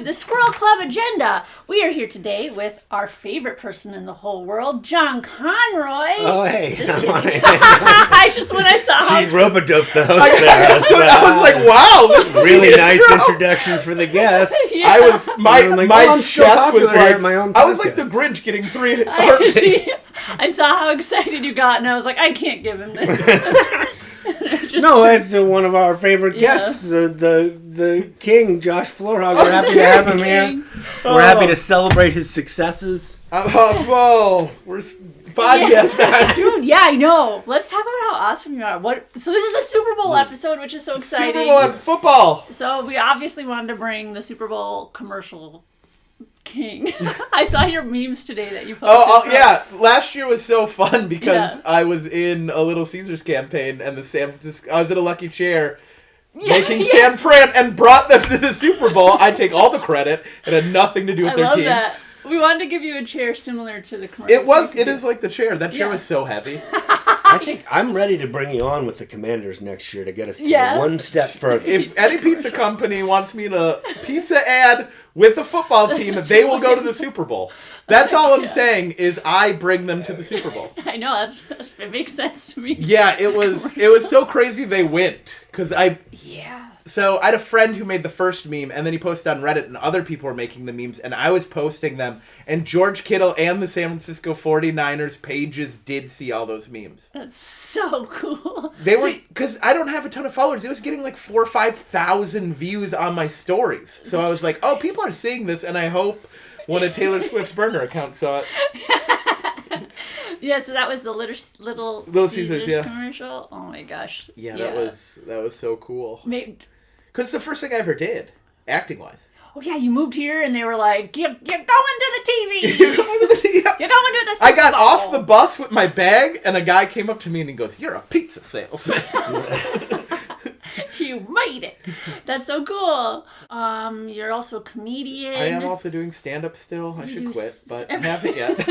the Squirrel Club Agenda. We are here today with our favorite person in the whole world, John Conroy. Oh, hey. Just kidding. When I saw She rope-a-doped the host there. I was like, wow. This is really nice introduction for the guests. Yeah. I was, my I'm still chest was popular here like, at my own I was like podcast. the Grinch getting 3 heartbeats. I saw how excited you got, and I was like, I can't give him this. No, that's one of our favorite guests, the king, Josh Florhaug. We're happy to have him here. We're happy to celebrate his successes. Whoa, we're podcast time. Dude, yeah, I know. Let's talk about how awesome you are. So this is the Super Bowl episode, which is so exciting. Super Bowl football. So we obviously wanted to bring the Super Bowl commercial king. I saw your memes today that you posted. Yeah. Last year was so fun because Yeah. I was in a Little Caesars campaign and I was in a lucky chair making San Fran and brought them to the Super Bowl. I take all the credit. It had nothing to do with I their love team. that. We wanted to give you a chair similar to the commercial. It is like the chair. That chair Yeah. was so heavy. I think I'm ready to bring you on with the Commanders next year to get us to one step further. If any pizza company wants me to pizza ad with a football team, they will go to the Super Bowl. That's all I'm saying is I bring them to the Super Bowl. I know, it makes sense to me. Yeah, it was so crazy they went So I had a friend who made the first meme, and then he posted on Reddit, and other people were making the memes, and I was posting them, and George Kittle and the San Francisco 49ers pages did see all those memes. That's so cool. They were, because I don't have a ton of followers, it was getting like 4,000 or 5,000 views on my stories. So I was like, oh, people are seeing this, and I hope one of Taylor Swift's burner accounts saw it. Yeah, so that was the Little Caesars commercial. Oh my gosh. Yeah, that was so cool. Because it's the first thing I ever did, acting-wise. Oh yeah, you moved here and they were like, you're going to the TV. You're going to the TV. You're going to the Super I got Bowl. off the bus with my bag, and a guy came up to me and he goes, "You're a pizza salesman." You made it. That's so cool. You're also a comedian. I am also doing stand-up still. I should quit, but I haven't yet.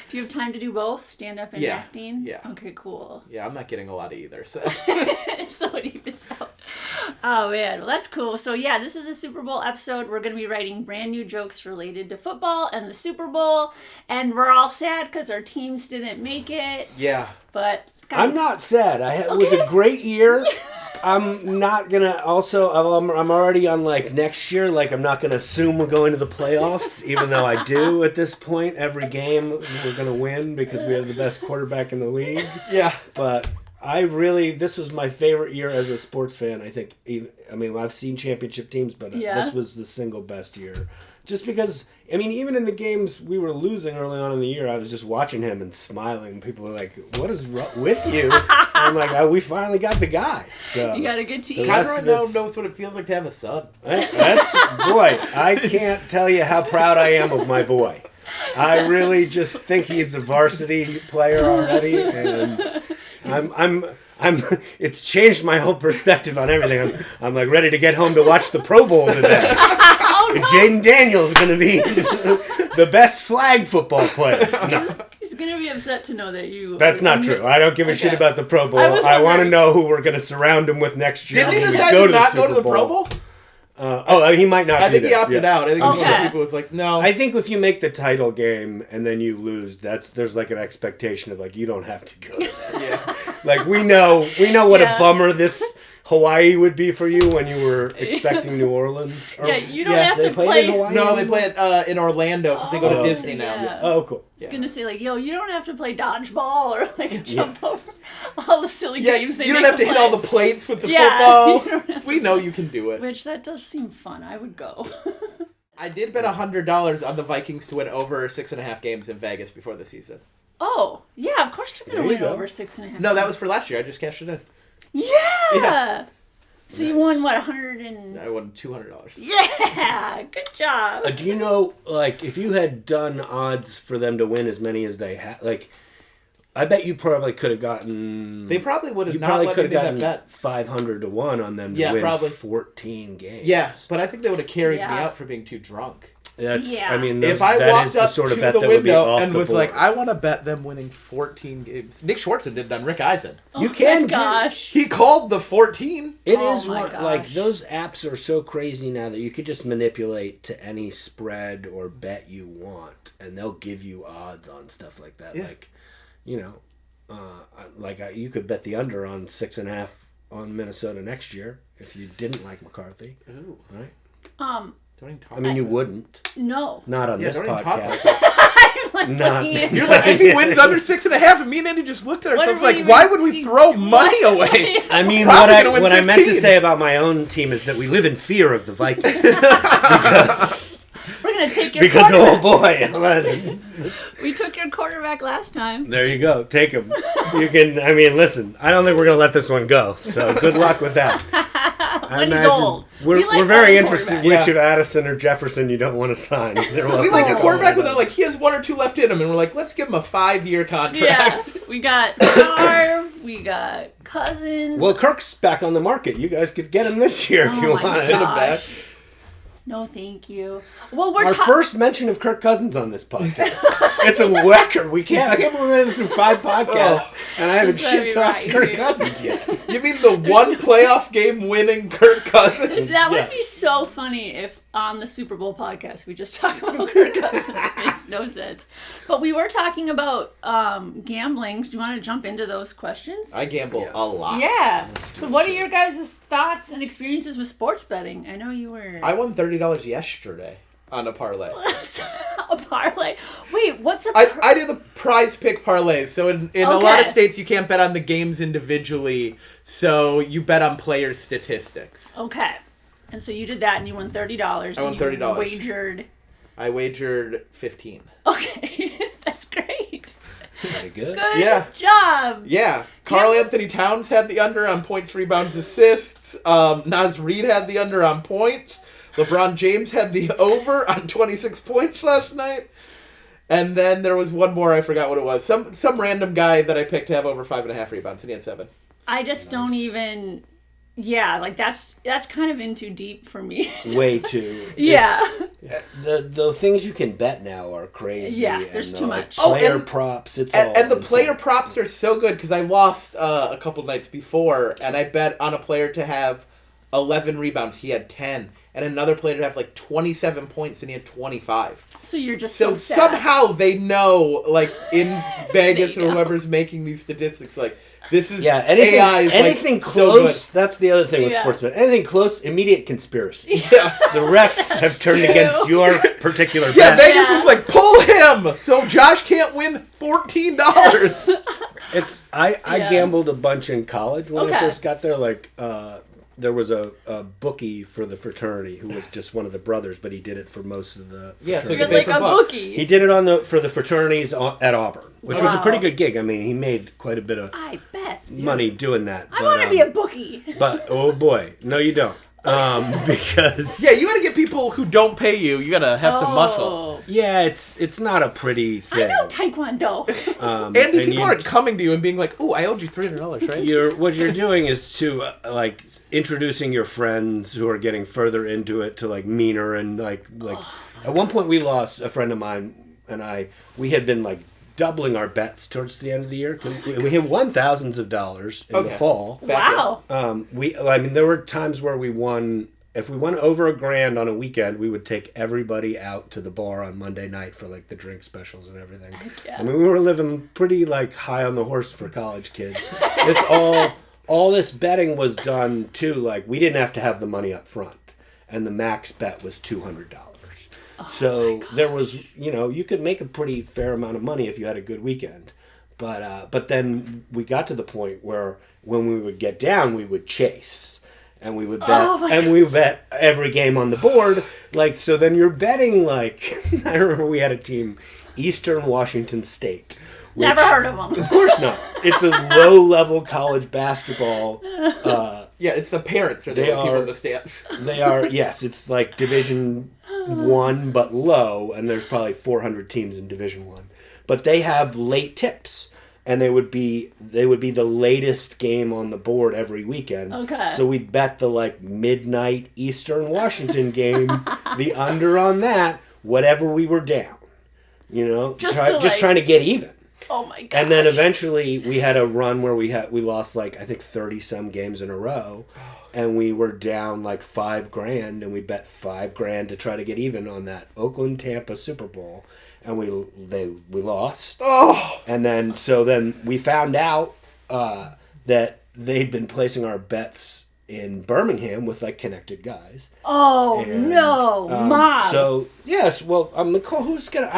Do you have time to do both, stand-up and acting? Yeah. Okay, cool. Yeah, I'm not getting a lot of either, so. So it evens out. Oh, man. Well, that's cool. So, yeah, this is a Super Bowl episode. We're going to be writing brand new jokes related to football and the Super Bowl. And we're all sad because our teams didn't make it. Yeah. But, guys, I'm not sad. It was a great year. I'm not going to also, I'm already on like next year, like I'm not going to assume we're going to the playoffs, even though I do at this point. Every game we're going to win because we have the best quarterback in the league. Yeah. But this was my favorite year as a sports fan, I think. I mean, I've seen championship teams, but this was the single best year. Just because, I mean, even in the games we were losing early on in the year, I was just watching him and smiling. People were like, "What is with you?" I'm like, we finally got the guy. So you got a good team. Conroy knows what it feels like to have a son. Boy, I can't tell you how proud I am of my boy. I really just think he's a varsity player already, and it's changed my whole perspective on everything. I'm like ready to get home to watch the Pro Bowl today. Oh, no. And Jaden Daniels is going to be the best flag football player. No. He's going to be upset to know that you... That's not true. I don't give a shit about the Pro Bowl. I want to know who we're going to surround him with next year. Didn't he decide to not go to the Pro Bowl? He might not. I think he opted out. I think some people was like, no. I think if you make the title game and then you lose, there's like an expectation of like you don't have to go to this. Like we know what a bummer this Hawaii would be for you when you were expecting New Orleans. You don't have to play. In Hawaii no, they play it in Orlando because they go to Disney now. Yeah. Oh, cool. I was going to say, like, you don't have to play dodgeball or, like, jump over all the silly games they you don't make have to hit all the plates with the football. We know you can do it. Which, that does seem fun. I would go. I did bet $100 on the Vikings to win over 6.5 games in Vegas before the season. Oh, yeah, of course they're going to win over 6.5. No, that was for last year. I just cashed it in. Yeah! So you won, what, I won $200. Yeah! Good job! Do you know, like, if you had done odds for them to win as many as they had, like, I bet you probably could have gotten... They probably would have you not probably let could me have do that gotten bet. 500 to 1 on them to win probably. 14 games. Yes, but I think they would have carried me out for being too drunk. I mean, if I that walked is the up sort of to bet the that would be window off and the was board. like, I want to bet them winning 14 games. Nick Schwartzen did it on Rick Eisen. You can my gosh. He called the 14. It Oh is my one, like gosh. those apps are so crazy now that you could just manipulate to any spread or bet you want, and they'll give you odds on stuff like that. Yeah. Like, you could bet the under on 6.5 on Minnesota next year if you didn't like McCarthy. Ooh. Right? Don't even talk I mean, you wouldn't. No. Not on this don't even talk about podcast. I'm like Not- looking at You're like, if he wins under 6.5, and me and Andy just looked at What ourselves are we like, why would we even- throw money away? I mean, Probably gonna win what I meant to 15. say about my own team is that we live in fear of the Vikings because We're gonna take your because oh quarterback. boy, We took your quarterback last time. there you go, take him. You can. I mean, listen, I don't think we're gonna let this one go. So good luck with that. I When he's imagine old. We're, We like we're very old interested quarterbacks. which of Addison or Jefferson you don't want to sign. They're We like a welcome. quarterback when they're like, he has 1 or 2 left in him, and we're like, let's give him a 5-year contract. Yeah. We got Favre, we got Cousins. Well, Kirk's back on the market. You guys could get him this year if Oh you my want. Get him back. gosh. No, thank you. Well, we're Our talking. first mention of Kirk Cousins on this podcast. It's a record. I can't believe we made it through 5 podcasts, and I haven't That's gotta be shit talked right Kirk here. Cousins yet. You mean the one playoff game winning Kirk Cousins? That Yeah. would be so funny if on the Super Bowl podcast we just talk about Kirk Cousins. It makes no sense. But we were talking about gambling. Do you want to jump into those questions? I gamble a lot. Yeah. So what are your guys' thoughts and experiences with sports betting? I know you were... I won $30 yesterday on a parlay. a parlay. Wait, what's a... I do the prize pick parlays. So in a lot of Okay. states, you can't bet on the games individually. So you bet on player statistics. Okay. And so you did that and you won $30. I won $30. Wagered... I wagered 15. Okay. That's great. Very good. Good Yeah. job. Yeah. Carl Anthony Towns had the under on points, rebounds, assists. Naz Reid had the under on points. LeBron James had the over on 26 points last night. And then there was one more, I forgot what it was. Some random guy that I picked to have over 5.5 rebounds, and he had 7. I just don't even... Yeah, like that's kind of in too deep for me. Way too. Yeah. The things you can bet now are crazy. Yeah, there's and too like, much. Player and- props, it's all And the insane. player props are so good because I lost a couple nights before, and I bet on a player to have 11 rebounds. He had 10. And another player to have like 27 points, and he had 25. So you're just So so sad. somehow they know, like, in Vegas They or know. whoever's making these statistics, like, this is Yeah, anything, AI is anything like, close. so That's the other thing with Yeah. sports bet. Anything close, immediate conspiracy. good. Yeah. The refs have turned true. against your particular Yeah, bet. Vegas Yeah. was like, pull him! So Josh can't win $14. I Yeah. gambled a bunch in college when I Okay. first got there. Like, there was a bookie for the fraternity who was just one of the brothers, but he did it for most of the Yeah, so fraternity. You're Pay like for a bucks. bookie. He did it for the fraternities at Auburn, which was a Wow. pretty good gig. I mean, he made quite a bit of I bet. money doing that. I want to be a bookie. But oh boy, no, you don't, because Yeah, you gotta get people who don't pay you. You gotta have some muscle. yeah, it's not a pretty I thing. know Taekwondo. And people you- aren't coming to you and being like, ooh, I owed you $300, right? What you're doing is to like introducing your friends who are getting further into it to like meaner and like at one point we lost a friend of mine and we had been like doubling our bets towards the end of the year. We had won thousands of dollars in the fall. Wow. I mean there were times where we won. If we won over $1,000 on a weekend, we would take everybody out to the bar on Monday night for like the drink specials and everything. Yeah. I mean, we were living pretty like high on the horse for college kids. It's all this betting was done too. Like we didn't have to have the money up front, and the max bet was $200. So there was, you could make a pretty fair amount of money if you had a good weekend. But then we got to the point where when we would get down, we would chase. And we would bet, we would bet every game on the board. Like, so then you're betting, like, I remember we had a team, Eastern Washington State. which- Never heard of them. Of course not. It's a low-level college basketball. Yeah, it's the parents or the They only people are- in the stands. They are, yes, it's like Division 1, but low, and there's probably 400 teams in Division 1. But they have late tips. And they would be the latest game on the board every weekend. Okay. So we'd bet the like midnight Eastern Washington game, the under on that whatever we were down, you know, Just trying to get even. Oh my god! And then eventually we had a run where we lost like I think 30 some games in a row, and we were down like $5,000, and we bet $5,000 to try to get even on that Oakland Tampa Super Bowl, and we lost. Oh, and then we found out that they'd been placing our bets in Birmingham with like connected guys. Oh, no, Mom. So yes, well, I'm like, who's gonna?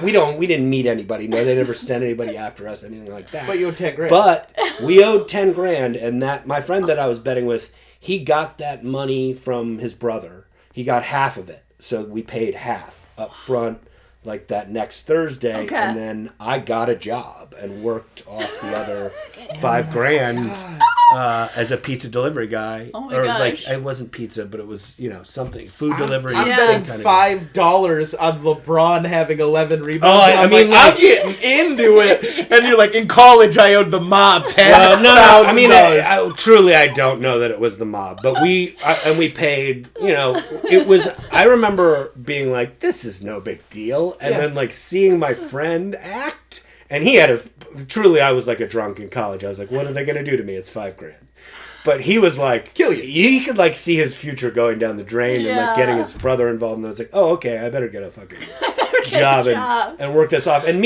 We didn't meet anybody. No, they never sent anybody after us, anything like that. But you owed $10,000. But we owed $10,000, and that my friend that I was betting with, he got that money from his brother. He got half of it, so we paid half up front, like that next Thursday, and then I got a job and worked off the other $5,000 as a pizza delivery guy. Oh my gosh. Like it wasn't pizza, but it was something food delivery. I'm betting $5 on LeBron having 11 rebounds. Oh, I'm getting into it. And you're like, in college, I owed the mob $10,000. Truly, I don't know that it was the mob, but we paid. It was. I remember being like, "This is no big deal," and then like seeing my friend act, and he had truly, I was like a drunk in college. I was like, "What are they going to do to me? It's $5,000." But he was like, kill you. He could like see his future going down the drain and like getting his brother involved. And I was like, oh, okay, I better get a fucking job and work this off. And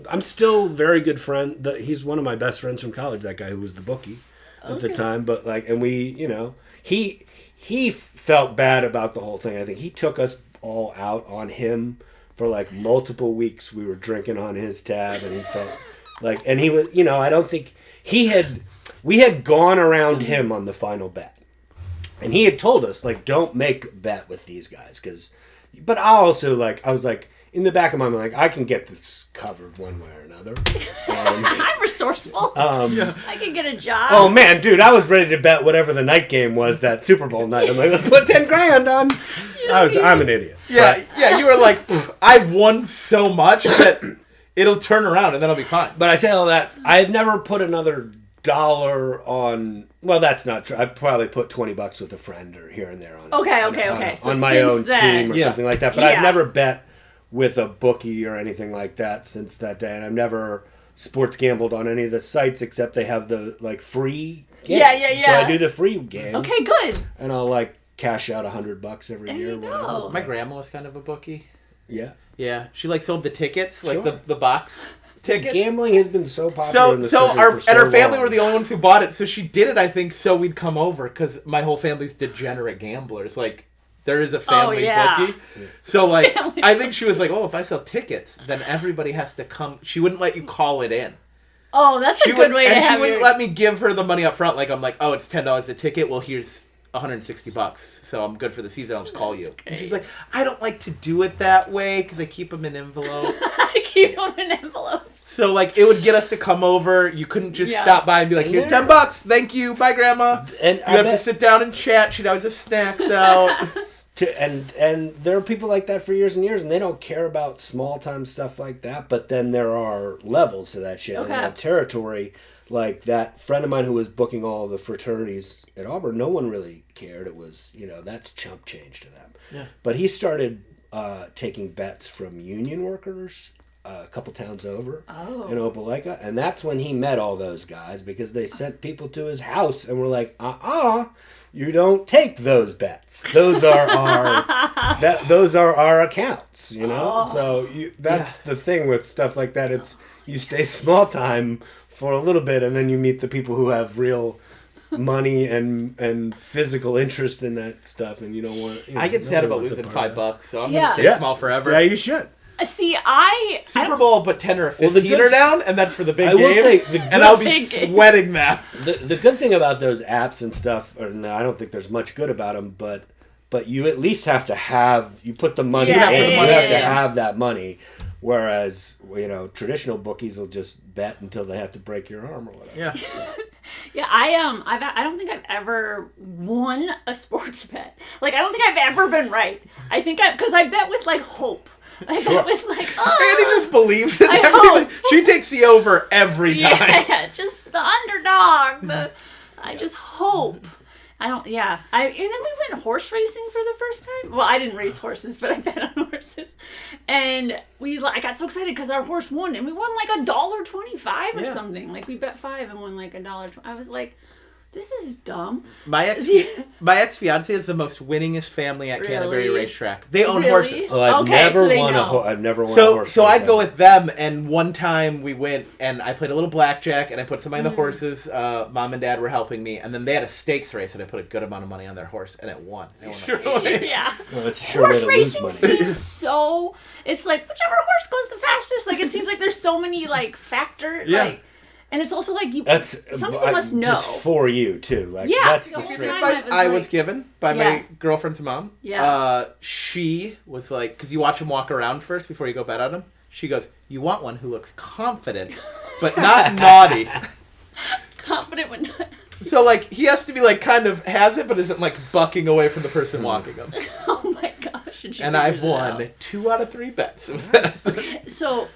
I'm still very good friend. He's one of my best friends from college. That guy who was the bookie at the time. But like, and we, he felt bad about the whole thing. I think he took us all out on him for like multiple weeks. We were drinking on his tab, and he felt like, and he was, I don't think we had gone around him on the final bet, and he had told us like, don't make a bet with these guys, but I also I was like, in the back of my mind, like, I can get this covered one way or another. And, I'm resourceful. I can get a job. Oh man, dude, I was ready to bet whatever the night game was that Super Bowl night. I'm like, let's put $10,000 on. I'm an idiot. Yeah, you were like, I've won so much that it'll turn around and then I'll be fine. But I say all that, I've never put another dollar on. Well, that's not true. I probably put $20 with a friend or here and there on. Okay. So on my own team or something like that. But I've never bet with a bookie or anything like that since that day, and I've never sports gambled on any of the sites except they have the like free games. Yeah. So I do the free games. Okay, good. And I'll like cash out $100 every year. You go. My grandma was kind of a bookie. Yeah. She like sold the tickets, like the box tickets. Gambling has been so popular in this country for so our family long. were the only ones who bought it, so she did it, I think, so we'd come over, because my whole family's degenerate gamblers. Like, there is a family bookie. So, like, I think she was like, if I sell tickets, then everybody has to come. She wouldn't let you call it in. Oh, that's a good way to have it. And she wouldn't let me give her the money up front. Like, I'm like, it's $10 a ticket. Well, here's $160, so I'm good for the season. I'll just call you. And she's like, I don't like to do it that way because I keep them in envelopes. So like, it would get us to come over. You couldn't just stop by and be like, here's $10. Thank you. Bye, Grandma. And you have to sit down and chat. She'd always have snacks out. And there are people like that for years and years, and they don't care about small time stuff like that. But then there are levels to that shit, and they have territory. Like that friend of mine who was booking all the fraternities at Auburn, no one really cared. It was, that's chump change to them. Yeah. But he started taking bets from union workers a couple towns over in Opelika, and that's when he met all those guys, because they sent people to his house and were like, you don't take those bets. Those are our accounts, So that's the thing with stuff like that. It's you stay small time for a little bit, and then you meet the people who have real money and physical interest in that stuff, and you don't want. I get sad about losing $5, so I'm gonna stay small forever. Yeah, you should. See, Super Bowl, but 10 or 15 are down, and that's for the big game. I will say, and I'll be sweating that. The good thing about those apps and stuff, I don't think there's much good about them, but you at least have to have, you put the money in, you have to have that money. Whereas, traditional bookies will just bet until they have to break your arm or whatever. Yeah. I don't think I've ever won a sports bet. Like, I don't think I've ever been right. I think because I bet with like hope. I bet with like, Andy just believes in everything. She takes the over every time. Yeah, just the underdog. I just hope. And then we went horse racing for the first time. Well, I didn't race horses, but I bet on horses. And I got so excited because our horse won, and we won like $1.25 or something. Like we bet $5 and won like $1. I was like, this is dumb. My ex-fiance is the most winningest family at Canterbury Racetrack. They own horses. Well, I've never won a horse. So I go with them, and one time we went, and I played a little blackjack, and I put somebody on the horses. Mom and Dad were helping me, and then they had a stakes race, and I put a good amount of money on their horse, and it won. Yeah. Well, it's a sure horse way to lose racing money. seems so... It's like, whichever horse goes the fastest. Like, it seems like there's so many, like, factors. Yeah. Like, and it's also like some people must know. Just for you, too. Like, yeah. That's The the whole straight time advice I was given by my girlfriend's mom. Yeah. She was like, because you watch him walk around first before you go bet on him. She goes, you want one who looks confident, but not naughty. Confident but not... So, like, he has to be, like, kind of has it, but isn't, like, bucking away from the person walking him. Oh, my gosh. And I've won 2 out of 3 bets. So...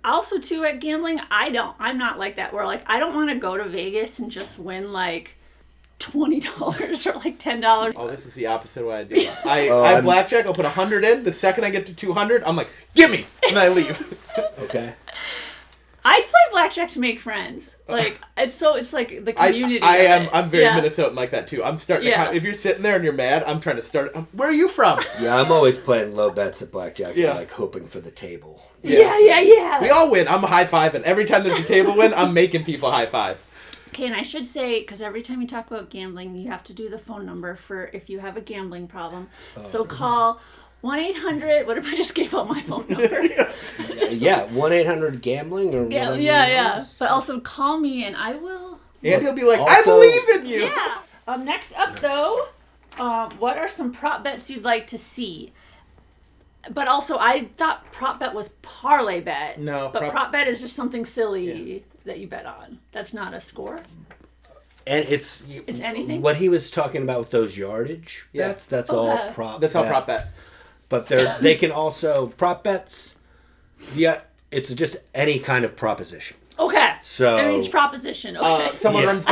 Also, too, at gambling, I'm not like that, where, like, I don't want to go to Vegas and just win, like, $20 or, like, $10. Oh, this is the opposite of what I do. I blackjack, I'll put 100 in. The second I get to 200, I'm like, gimme! And I leave. Okay. I play blackjack to make friends. Like, it's like the community. I'm very Minnesotan like that, too. I'm starting to, if you're sitting there and you're mad, I'm trying to start, where are you from? Yeah, I'm always playing low bets at blackjack, like, hoping for the table. Yeah. We all win. I'm high-fiving. Every time there's a table win, I'm making people high-five. Okay, and I should say, because every time you talk about gambling, you have to do the phone number for if you have a gambling problem. So call 1-800, what if I just gave out my phone number? 1-800-GAMBLING or whatever. Yeah. But also call me and I will... And he'll be like, I believe in you! Yeah. Next up, though, what are some prop bets you'd like to see? But also, I thought prop bet was parlay bet. No. But prop bet is just something silly that you bet on. That's not a score. And it's anything. What he was talking about with those yardage bets, that's all prop That's all prop bets. But they can also, prop bets, it's just any kind of proposition. Okay. So I mean, it's proposition. Okay. Someone runs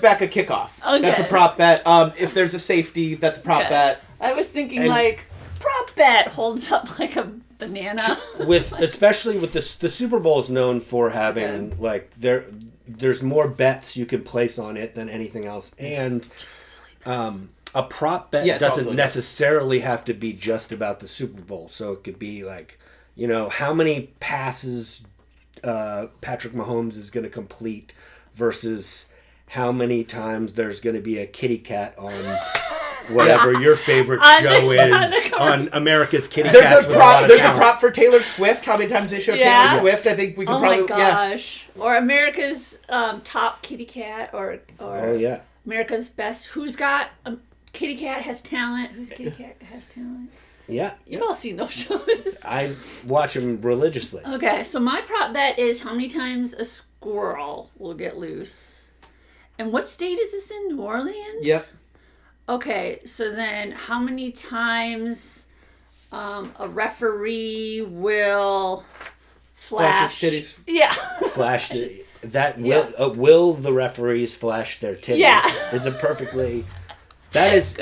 back a kickoff. Okay. That's a prop bet. If there's a safety, that's a prop bet. I was thinking like prop bet holds up like a banana. Especially with the Super Bowl is known for having like there's more bets you can place on it than anything else, and a prop bet doesn't necessarily have to be just about the Super Bowl. So it could be like, how many passes Patrick Mahomes is going to complete versus how many times there's going to be a kitty cat on whatever your favorite show is on America's Kitty Cats. There's a prop for Taylor Swift. How many times they show Taylor Swift? I think we could probably... Oh my gosh. Or America's top kitty cat or America's best. Who's got... kitty cat has talent. Whose kitty cat has talent? Yeah. You've all seen those shows. I watch them religiously. Okay, so my prop bet is how many times a squirrel will get loose. And what state is this in? New Orleans? Yep. Okay, so then how many times a referee will flash his titties? Yeah. Flash that will the referees flash their titties? Yeah. Is a perfectly... That is,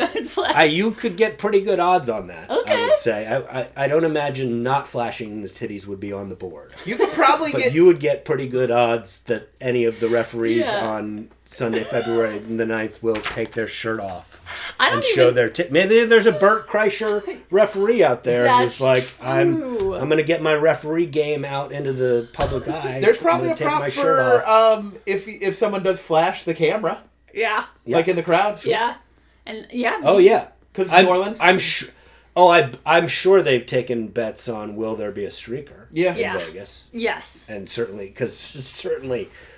you could get pretty good odds on that. Okay. I would say. I don't imagine not flashing the titties would be on the board. You could probably you would get pretty good odds that any of the referees on Sunday, February the 9th will take their shirt off and show their tits. Maybe there's a Bert Kreischer referee out there who's like, I'm going to get my referee game out into the public eye. There's probably a prop for if someone does flash the camera. Yeah. Like in the crowd. Sure. Yeah. And Oh yeah, because New Orleans. I'm sure. I'm sure they've taken bets on will there be a streaker? In Vegas. Yes. And certainly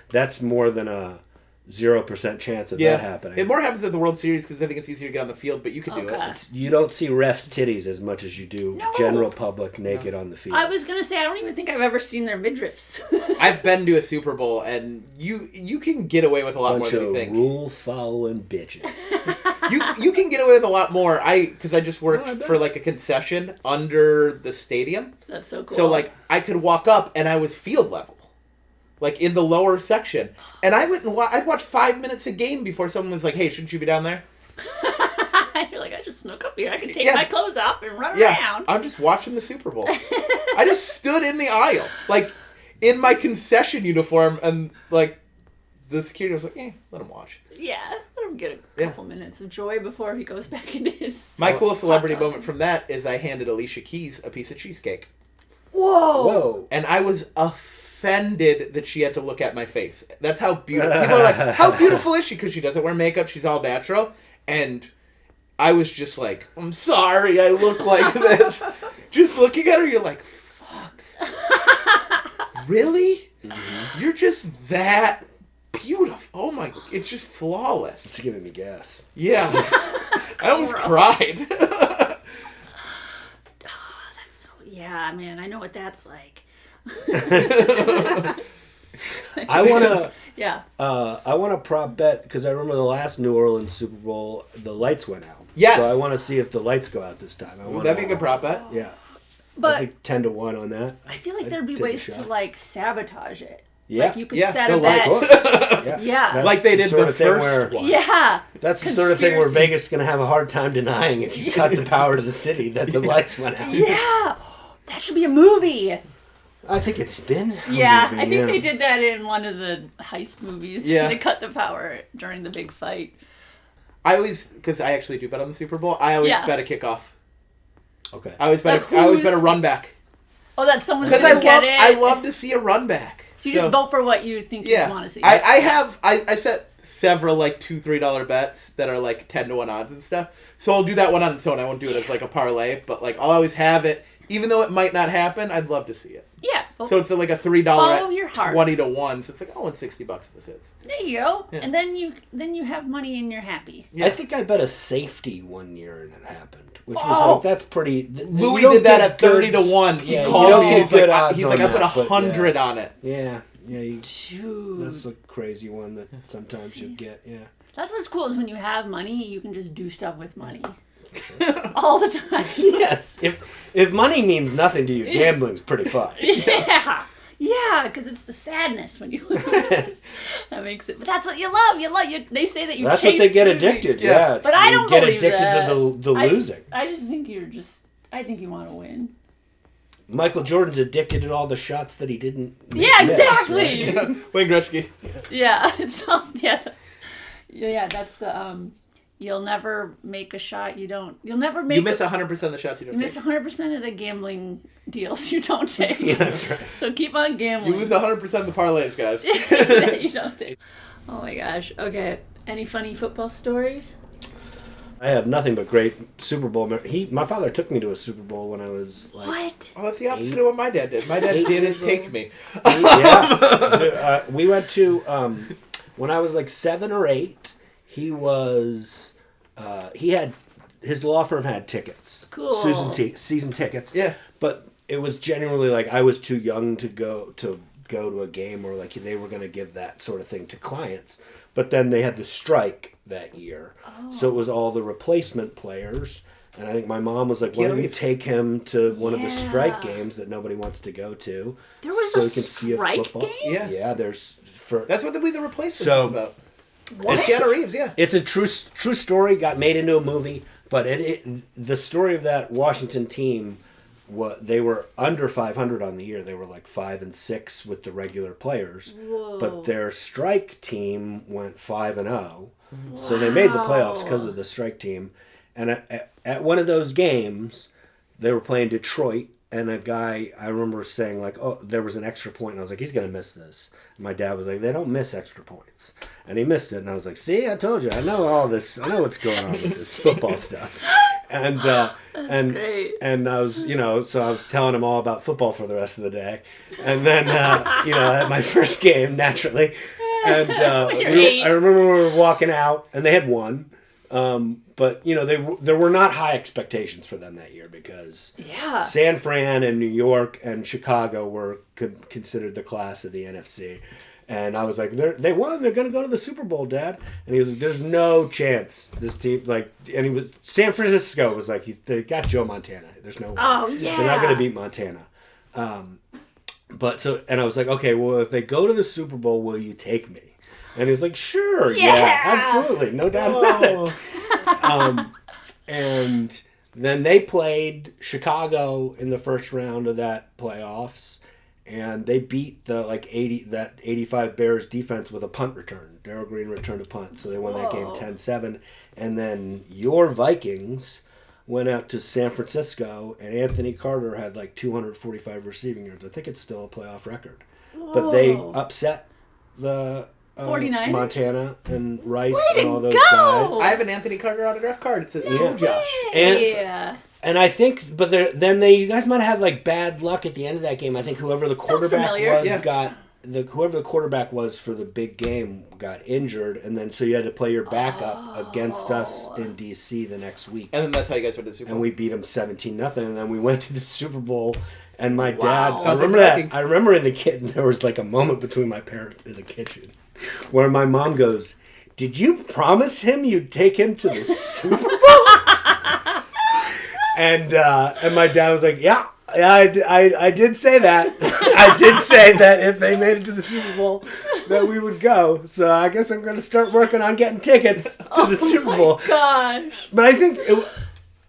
that's more than a 0% chance of that happening. It more happens at the World Series because I think it's easier to get on the field, but you can do it. You don't see refs' titties as much as you do general public naked on the field. I was gonna say I don't even think I've ever seen their midriffs. I've been to a Super Bowl, and you can get away with a lot more than you think. Rule following bitches. You can get away with a lot more. Because I just worked for like a concession under the stadium. That's so cool. So like I could walk up and I was field level, like in the lower section, and I went and I'd watch 5 minutes a game before someone was like, "Hey, shouldn't you be down there?" You're like, I just snuck up here. I can take my clothes off and run around. I'm just watching the Super Bowl. I just stood in the aisle, like, in my concession uniform, and, like, the security was like, let him watch. Yeah, let him get a couple minutes of joy before he goes back into his... My cool celebrity moment from that is I handed Alicia Keys a piece of cheesecake. Whoa! And I was offended that she had to look at my face. That's how beautiful... People are like, how beautiful is she? Because she doesn't wear makeup, she's all natural. And I was just like, I'm sorry I look like this. Just looking at her, you're like, fuck. Really? Mm-hmm. You're just that beautiful. Oh my, it's just flawless. It's giving me gas. Yeah. I almost cried. Yeah, man, I know what that's like. I want to prop bet, because I remember the last New Orleans Super Bowl, the lights went out. Yes. So I want to see if the lights go out this time. That'd be a good prop bet. Yeah. But I think 10-1 on that. I feel like there'd be ways to, like, sabotage it. Yeah. Like, you could set a bet. Yeah. Like they did the first one. Yeah. That's the sort of thing where Vegas is going to have a hard time denying if you cut the power to the city that the lights went out. Yeah. That should be a movie. I think it's been. Yeah, I think they did that in one of the heist movies. Yeah. They cut the power during the big fight. I always, because I actually do bet on the Super Bowl, I always bet a kickoff. Okay. I always bet a run back. Oh, that someone's going to get it? I love to see a run back. So you just vote for what you think you want to see. I set several, like, $2, $3 bets that are, like, 10-1 odds and stuff. So I'll do that one on its own. I won't do it as, like, a parlay. But, like, I'll always have it. Even though it might not happen, I'd love to see it. Yeah. So it's like a $3 at 20-1. So it's like, $60 if this hits. There you go. Yeah. And then you have money and you're happy. Yeah. I think I bet a safety one year and it happened, which was like, that's pretty. Louis did that at 30-1. He called me. He's like, I put 100 on it. Yeah. Yeah. That's a crazy one that sometimes you get. Yeah. That's what's cool is when you have money, you can just do stuff with money. All the time. Yes. If money means nothing to you, gambling's pretty fun. Yeah. Yeah, because it's the sadness when you lose. That makes it. But that's what you love. They say that you That's chase what they get losing. addicted. Yeah. But I don't believe get addicted that. to the losing. I just think I think you want to win. Michael Jordan's addicted to all the shots that he didn't make. Yeah, exactly. Right? Wayne Gretzky. Yeah. It's all, yeah, that's the you'll never make a shot you'll never make. You miss 100% of the shots you don't take. You miss 100% of the gambling deals you don't take. Yeah, that's right. So keep on gambling. You lose 100% of the parlays, guys. That you don't take. Oh my gosh. Okay. Any funny football stories? I have nothing but great Super Bowl. My father took me to a Super Bowl when I was like... What? Oh, that's the opposite of what my dad did. My dad didn't take me. Yeah. We went to... when I was like 7 or 8, he was... his law firm had tickets. Cool. Season tickets. Yeah. But it was genuinely like I was too young to go to a game, or like they were going to give that sort of thing to clients. But then they had the strike that year. Oh. So it was all the replacement players. And I think my mom was like, why don't you take him to one of the strike games that nobody wants to go to? There was so a he can see strike a football game? Yeah, there's... That's what the replacement is about. What? It's Keanu Reeves, yeah. It's a true story, got made into a movie, but the story of that Washington team, they were under 500 on the year. They were like 5-6 with the regular players. Whoa. But their strike team went 5-0. Wow. So they made the playoffs because of the strike team. And at one of those games, they were playing Detroit, and a guy, I remember saying, like, oh, there was an extra point, and I was like, he's going to miss this. And my dad was like, they don't miss extra points. And he missed it, and I was like, see, I told you, I know all this, I know what's going on with this football stuff. And great. And I was, so I was telling him all about football for the rest of the day. And then, at my first game, naturally. And I remember we were walking out, and they had won. But there were not high expectations for them that year because San Fran and New York and Chicago were considered the class of the NFC, and I was like, they won, they're going to go to the Super Bowl, Dad. And he was like, there's no chance this team San Francisco was like, they got Joe Montana, there's no way. Oh yeah, they're not going to beat Montana. But I was like, okay, well, if they go to the Super Bowl, will you take me? And he was like, sure, yeah absolutely, no doubt about it. And then they played Chicago in the first round of that playoffs, and they beat the 85 Bears defense with a punt return. Darryl Green returned a punt, so they won that game 10-7. And then your Vikings went out to San Francisco, and Anthony Carter had 245 receiving yards. I think it's still a playoff record. Whoa. But they upset the 49ers? Montana and Rice Way and all to those go! guys. I have an Anthony Carter autograph card. It says Yeah. Josh. And I think, but you guys might have had bad luck at the end of that game. I think whoever the quarterback whoever the quarterback was for the big game got injured, and then so you had to play your backup against us in DC the next week. And then that's how you guys went to the Super Bowl. And we beat them 17-0, and then we went to the Super Bowl. And my dad, I remember that. I remember in the kitchen there was a moment between my parents in the kitchen where my mom goes, "Did you promise him you'd take him to the Super Bowl?" And my dad was like, "Yeah, I did say that. I did say that if they made it to the Super Bowl, that we would go. So I guess I'm going to start working on getting tickets to the Super Bowl." Oh my gosh. But I think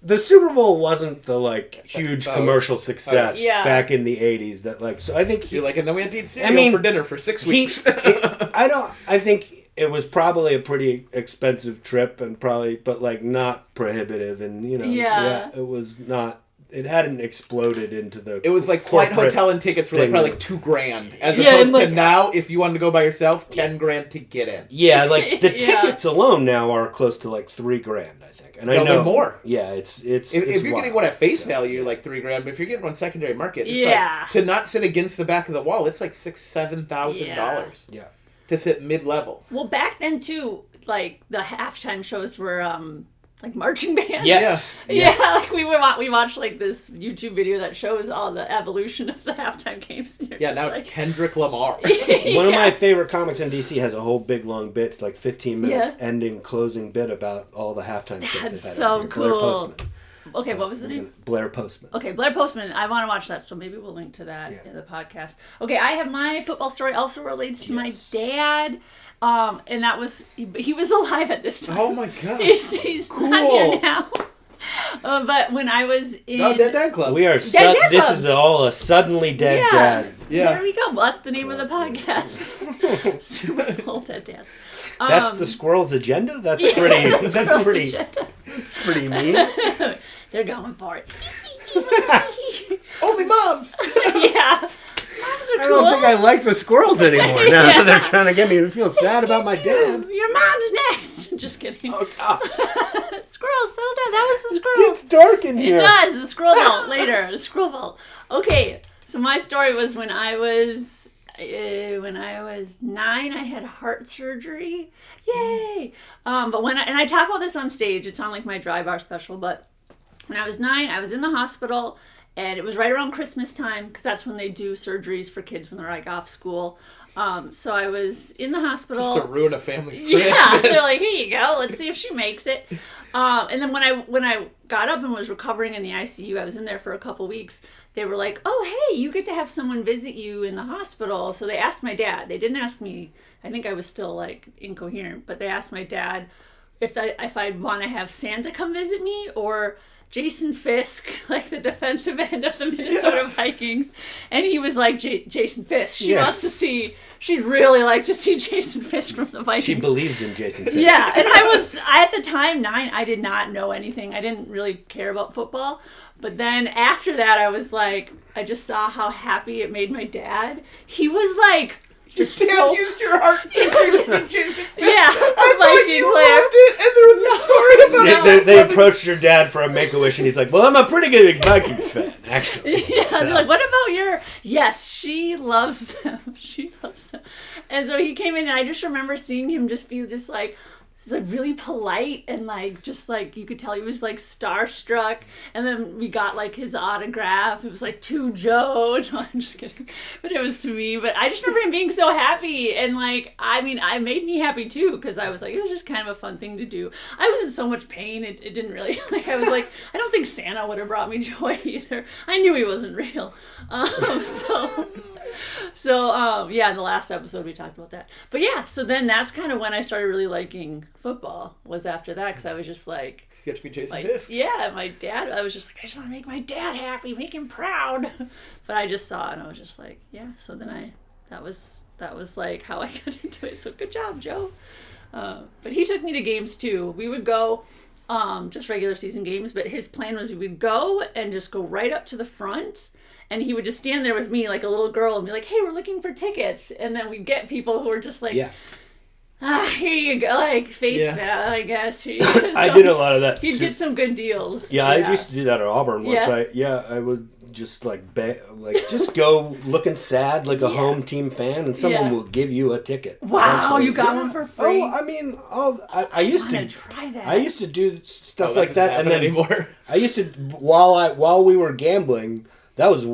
the Super Bowl wasn't the huge commercial success back in the 80s. So I think and then we had to eat cereal for dinner for 6 weeks. I think it was probably a pretty expensive trip and but not prohibitive, and it was not. It hadn't exploded into the. It was flight, hotel, and tickets were probably $2,000, as opposed to now. If you wanted to go by yourself, $10,000 to get in. Yeah, the tickets alone now are close to $3,000, I think, and I know more. Yeah, it's if you're getting one at face value, $3,000, but if you're getting one secondary market, it's to not sit against the back of the wall, it's $6,000-$7,000. Yeah. To sit mid-level. Well, back then too, the halftime shows were marching bands. Yes. Yeah, we watched this YouTube video that shows all the evolution of the halftime games. Now it's Kendrick Lamar. One of my favorite comics in DC has a whole big long bit, 15-minute ending closing bit about all the halftime shows. That's so cool. Blair Postman. Okay, what was the name? Blair Postman. Okay, Blair Postman. I want to watch that, so maybe we'll link to that in the podcast. Okay, I have my football story also relates to my dad. And that was, he was alive at this time. Oh my god. He's cool. Not here now. But when I was in... No, Dead Dad Club. We are this is all a suddenly dead dad. Yeah. There we go. Well, that's the name of the podcast. Super Bowl Dead Dads. That's the squirrel's agenda? That's pretty... That's pretty mean. They're going for it. Only moms! Yeah. I don't think I like the squirrels anymore now that they're trying to get me to feel sad about my dad. Your mom's next. Just kidding. Oh, God. Squirrel, settle down. That was the squirrel. It's dark in here. It does. The squirrel vault later. The squirrel vault. Okay, so my story was when I was 9, I had heart surgery. Yay! But I talk about this on stage. It's on my dry bar special. But when I was 9, I was in the hospital. And it was right around Christmas time, because that's when they do surgeries for kids when they're off school. So I was in the hospital. Just to ruin a family's Christmas. Yeah, they're here you go. Let's see if she makes it. And then when I got up and was recovering in the ICU, I was in there for a couple weeks. They were like, "Oh, hey, you get to have someone visit you in the hospital." So they asked my dad. They didn't ask me. I think I was still incoherent, but they asked my dad if I'd want to have Santa come visit me or Jason Fisk, the defensive end of the Minnesota Vikings. And he was like, Jason Fisk. She'd really like to see Jason Fisk from the Vikings. She believes in Jason Fisk. Yeah, and at the time, 9, I did not know anything. I didn't really care about football. But then after that, I was I just saw how happy it made my dad. He was just Sam used your heart surgery for Jason Fisk. Yeah, I thought you loved it, and there was a story about it. They approached your dad for a Make-A-Wish, and he's like, "Well, I'm a pretty good Vikings fan, actually." Yeah, so. They're like, "What about your..." Yes, she loves them. She loves them. And so he came in, and I just remember seeing him just be just really polite and you could tell he was starstruck. And then we got his autograph. It was to Joe. No, I'm just kidding. But it was to me. But I just remember him being so happy. And I made me happy too, because I was it was just kind of a fun thing to do. I was in so much pain. It didn't really I was I don't think Santa would have brought me joy either. I knew he wasn't real. So So, in the last episode we talked about that. But yeah, so then that's kind of when I started really liking football, was after that, because I was just like... You get to be Jason Fisk. Yeah, my dad, I was just like, I just want to make my dad happy, make him proud. But I just saw it, and I was just like, yeah, so then that was like how I got into it. So good job, Joe. But he took me to games too. We would go... just regular season games, but his plan was we would go and just go right up to the front, and he would just stand there with me like a little girl and be like, hey, we're looking for tickets. And then we'd get people who were just like, here you go, like value, I guess. So I did a lot of that You'd get some good deals. Yeah, I used to do that at Auburn once. I would just just go looking sad like a home team fan, and someone will give you a ticket. Wow, eventually. You got one for free? Oh, I mean, I used to try that. I used to do stuff like that, and then anymore. I used to while we were gambling. That was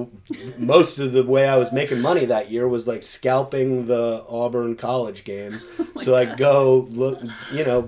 most of the way I was making money that year, was like scalping the Auburn college games. So I'd go look,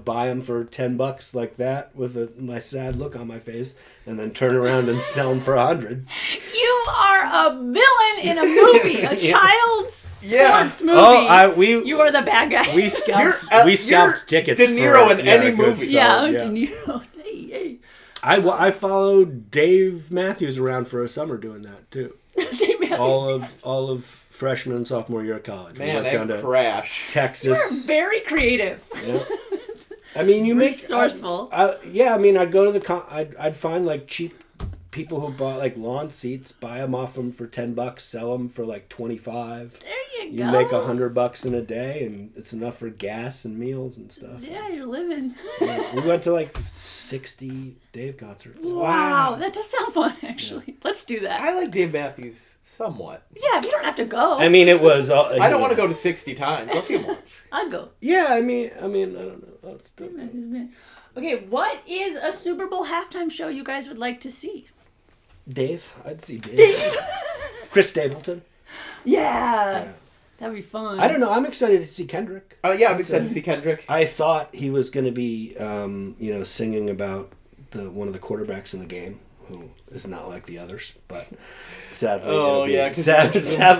buy them for $10 like that with my sad look on my face, and then turn around and sell them for $100. You are a villain in a movie, a child's sports movie. You are the bad guy. We scalped tickets. De Niro in any movie. De Niro. Hey. I followed Dave Matthews around for a summer doing that too. Dave Matthews. All of freshman and sophomore year of college. Man, that crash. Texas. You're very creative. Yeah. I mean, you make resourceful. I'd go to I'd find like cheap people who bought like lawn seats, buy them off them for $10, sell them for like $25. There you go. You make $100 in a day, and it's enough for gas and meals and stuff. Yeah, you're living. We went to like 60 Dave concerts. Wow, that does sound fun, actually. Yeah. Let's do that. I like Dave Matthews somewhat. Yeah, if you don't have to go. I mean, it was... I don't want to go to 60 times. I'll see him once. I'd go. Yeah, I mean, I don't know. Let's do it. Okay, what is a Super Bowl halftime show you guys would like to see? Dave. I'd see Dave. Chris Stapleton. Yeah. That'd be fun. I don't know. I'm excited to see Kendrick. Yeah, I'm excited to see Kendrick. I thought he was going to be, singing about one of the quarterbacks in the game, who is not like the others, but sadly,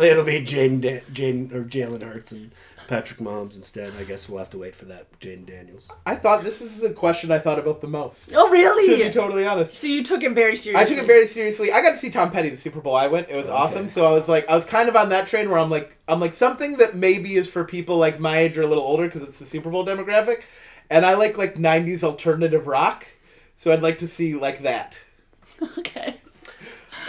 it'll be Jalen Hurts and Patrick Mahomes instead. I guess we'll have to wait for that. Jaden Daniels. I thought this is the question I thought about the most. Oh, really? To be totally honest. So you took it very seriously. I took it very seriously. I got to see Tom Petty the Super Bowl I went. It was awesome. So I was kind of on that train where I'm like something that maybe is for people like my age or a little older because it's the Super Bowl demographic, and I like 90s alternative rock. So I'd like to see like that. Okay.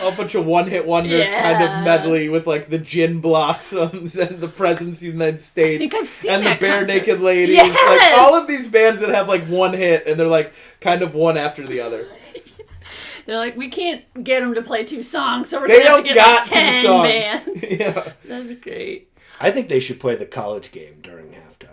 A bunch of one-hit wonder kind of medley with like the Gin Blossoms and the Presidents of the United States. I think I've seen and that the Bare concert. Naked Ladies. Yes! Like all of these bands that have like one hit and they're like kind of one after the other. They're like, we can't get them to play 2 songs, so we're going to have to get like 10 bands. Yeah. That's great. I think they should play the college game during halftime.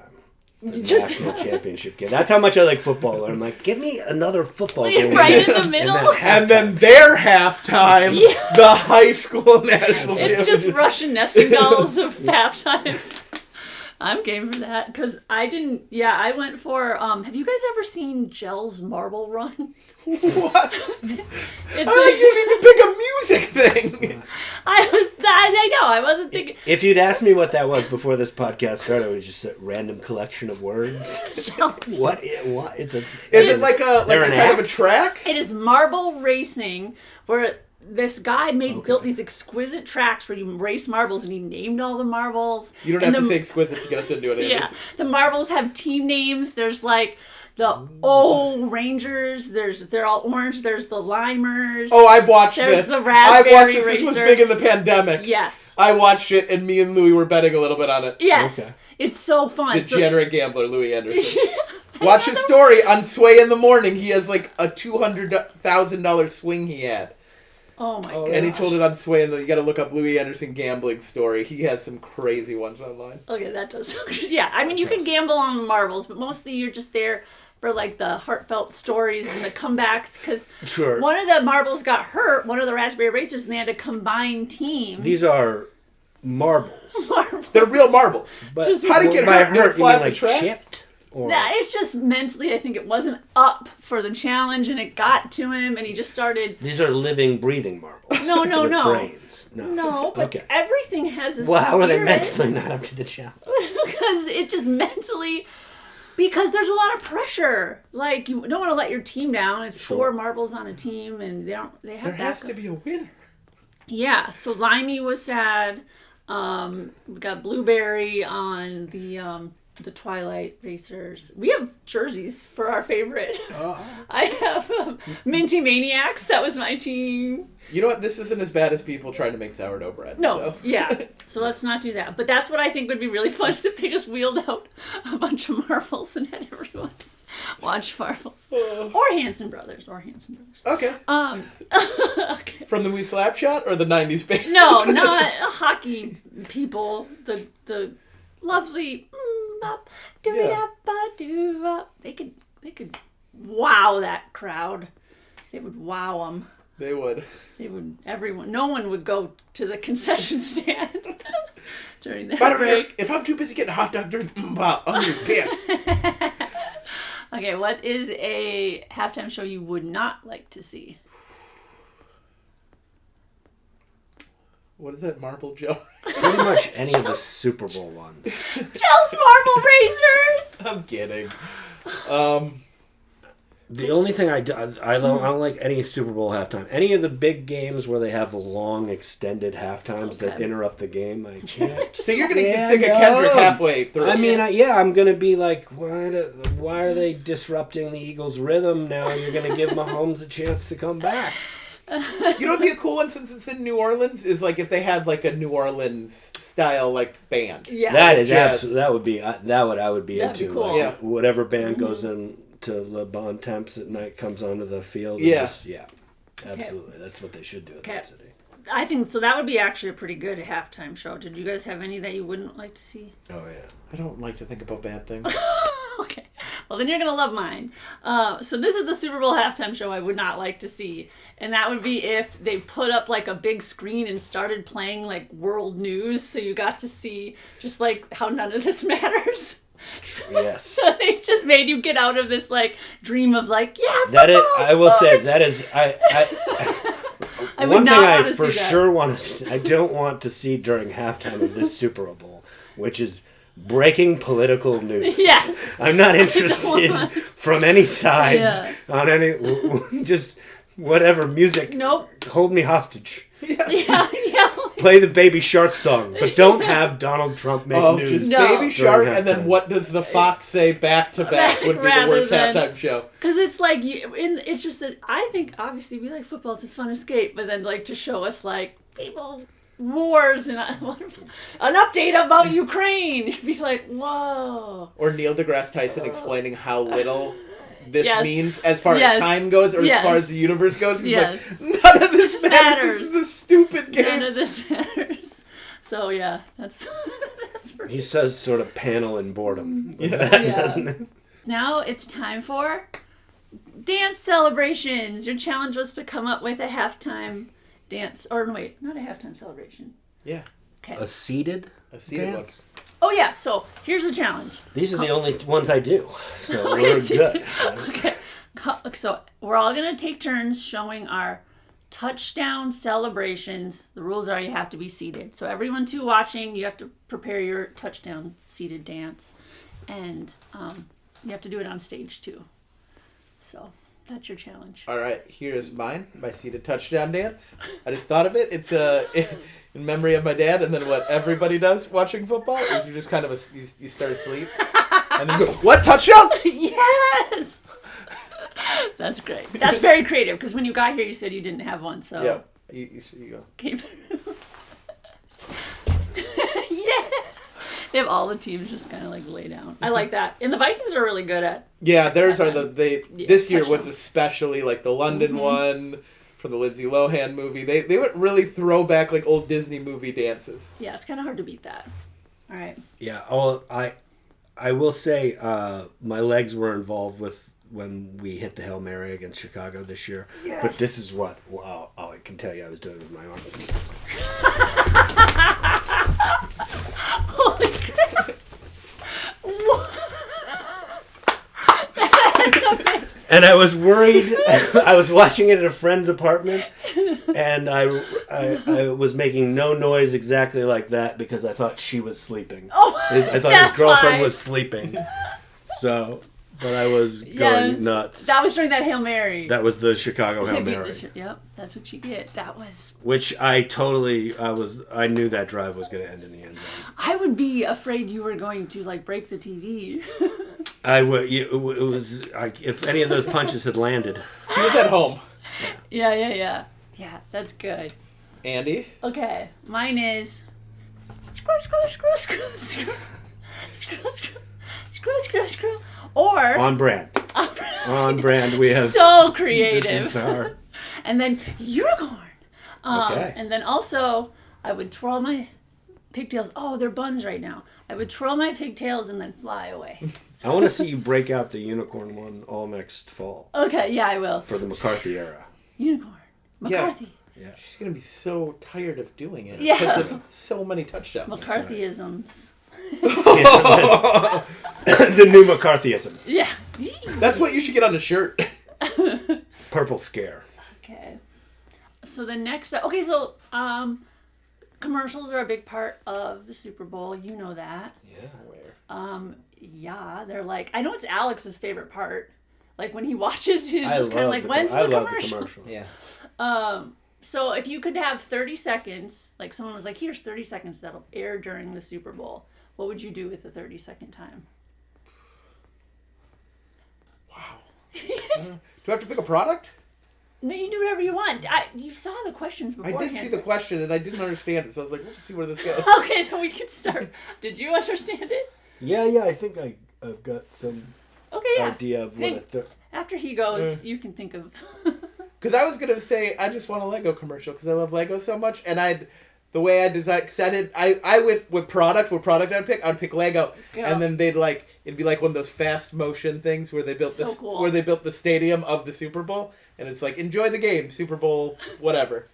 The national championship game. That's how much I like football. I'm like, give me another football game. Right in the middle. And then their halftime, the high school national championship. It's just Russian nesting dolls of halftimes. I'm game for that because I went for. Have you guys ever seen Gel's Marble Run? What? You need to pick a music thing. I know. I wasn't thinking. If you'd asked me what that was before this podcast started, it was just a random collection of words. What? It's a. Is it like a kind of a track? It is marble racing where. This guy built these exquisite tracks where you race marbles, and he named all the marbles. You don't have to say exquisite to get us into it. Andy. Yeah, the marbles have team names. There's like the Rangers. They're all orange. There's the Limers. Oh, I watched this. There's the Raspberry Racers. This was big in the pandemic. Yes. I watched it, and me and Louie were betting a little bit on it. Yes. Okay. It's so fun. Degenerate gambler, Louie Anderson. Watch his story on Sway in the Morning. He has like a $200,000 swing he had. Oh my god! And he told it on Sway, and you got to look up Louie Anderson gambling story. He has some crazy ones online. Okay, that does. Yeah, I mean, you can gamble on the marbles, but mostly you're just there for like the heartfelt stories and the comebacks. Because one of the marbles got hurt, one of the Raspberry Racers, and they had to combine teams. These are marbles. They're real marbles. But how did it get hurt? You mean like chipped? Or... Nah, it's just mentally, I think it wasn't up for the challenge, and it got to him, and he just started... These are living, breathing marbles. No. Brains. No, but everything has a Well, how are they spirit. mentally not up to the challenge? Because it just mentally... Because there's a lot of pressure. Like, you don't want to let your team down. It's 4 marbles on a team, and they have There has to be a winner. Yeah, so Limey was sad. We got Blueberry on the Twilight Racers. We have jerseys for our favorite. I have Minty Maniacs. That was my team. You know what? This isn't as bad as people trying to make sourdough bread. No, so. yeah. So let's not do that. But that's what I think would be really fun is if they just wheeled out a bunch of marbles and had everyone watch marbles. Or Hanson Brothers. Okay. Okay. From the movie Slapshot or the 90s band? No, not hockey people. The lovely They could wow that crowd. They would wow them. They would. Everyone. No one would go to the concession stand during that By the break. way, if I'm too busy getting a hot dog during I'm gonna piss. Okay, what is a halftime show you would not like to see? What is that, Marble Joe? Pretty much any of the Super Bowl ones. Just Marble Racers! I'm kidding. The only thing I don't like any Super Bowl halftime. Any of the big games where they have long, extended halftimes that interrupt the game, I can't. So you're going to get sick of Kendrick halfway through. I mean, I'm going to be like, why are they disrupting the Eagles' rhythm now? You're going to give Mahomes a chance to come back. You know what would be a cool one since it's in New Orleans? Is like if they had like a New Orleans style like band. Yeah. That is absolutely, I would be That'd into. be cool. Like, Yeah. whatever band goes in to Le Bon Temps at night comes onto the field. Yeah. Absolutely. Okay. That's what they should do in that city. I think so. That would be actually a pretty good halftime show. Did you guys have any that you wouldn't like to see? Oh, yeah. I don't like to think about bad things. Okay. Well, then you're going to love mine. So this is the Super Bowl halftime show I would not like to see. And that would be if they put up like a big screen and started playing like world news. So you got to see just like how none of this matters. Yes. So they just made you get out of this like dream of like, yeah, that is. I will say that is. One thing I for sure want to. I don't want to see during halftime of this Super Bowl, which is breaking political news. Yes. I'm not interested from any side on any. Just whatever music. Nope. Hold me hostage. Yes. Yeah. Play the Baby Shark song, but don't have Donald Trump make news. Just Baby Shark, and then what does the Fox say back to back would be the worst halftime show. Because it's like, it's just that I think obviously we like football, it's a fun escape, but then like to show us like people wars and an update about Ukraine, you'd be like, whoa. Or Neil deGrasse Tyson explaining how little this means as far as time goes or as far as the universe goes. He's like, none of this matters. This is a stupid game. None of this matters. So yeah, that's he says sort of panel and boredom. Doesn't it? Now it's time for dance celebrations. Your challenge was to come up with a halftime dance, or wait, not a halftime celebration. Yeah. Okay. A seated one. dance? Oh yeah, so here's the challenge. These are the only ones I do, so we're good. Okay, so we're all going to take turns showing our touchdown celebrations. The rules are you have to be seated. So everyone watching, you have to prepare your touchdown seated dance. And you have to do it on stage too. So that's your challenge. All right, here's mine, my seated touchdown dance. I just thought of it. It's in memory of my dad, and then what everybody does watching football is you just kind of you start asleep, and then you go, what, touchdown? Yes! That's great. That's very creative, because when you got here, you said you didn't have one, so... Yeah, you go. Came yeah! They have all the teams just kind of like lay down. I like that. And the Vikings are really good at... Yeah, theirs are this year was especially like the London one... For the Lindsay Lohan movie. They would really throw back like old Disney movie dances. Yeah, it's kind of hard to beat that. All right. Yeah, I will say my legs were involved with when we hit the Hail Mary against Chicago this year. Yes. But this is what I can tell you I was doing with my arm. Holy crap. And I was worried. I was watching it at a friend's apartment, and I was making no noise exactly like that because I thought she was sleeping. Oh, I thought his girlfriend was sleeping. So, but I was going nuts. That was during that Hail Mary. That was the Chicago Hail Mary. Yep, that's what you get. That was... Which I knew that drive was going to end in the end zone. I would be afraid you were going to, like, break the TV. I would. It was if any of those punches had landed. He was at home. Yeah. Yeah, that's good. Andy? Okay, mine is... Screw. Or... On brand. On brand. We have... So creative. This is our... And then unicorn. Okay. And then also, I would twirl my pigtails. Oh, they're buns right now. I would twirl my pigtails and then fly away. I want to see you break out the unicorn one all next fall. Okay, yeah, I will. For the McCarthy era. Unicorn. McCarthy. Yeah. She's going to be so tired of doing it. Yeah. Because of so many touchdowns. McCarthyisms. The new McCarthyism. Yeah. That's what you should get on a shirt. Purple scare. Okay. So the next... Okay, so commercials are a big part of the Super Bowl. You know that. Yeah. Yeah, they're like... I know it's Alex's favorite part. Like, when he watches, he's just kind of like, when's the commercial? Yeah. So if you could have 30 seconds, like someone was like, here's 30 seconds that'll air during the Super Bowl, what would you do with the 30-second time? Wow. Do I have to pick a product? No, you do whatever you want. You saw the questions beforehand. I did see the question, and I didn't understand it, so I was like, let's see where this goes. Okay, so we can start. Did you understand it? Yeah, I think I've got some idea of what after he goes, you can think of... Because I was going to say, I just want a Lego commercial, because I love Lego so much, and the way I designed, because I went with product, I would pick Lego, and then it'd be like one of those fast motion things where they built where they built the stadium of the Super Bowl, and it's like, enjoy the game, Super Bowl, whatever.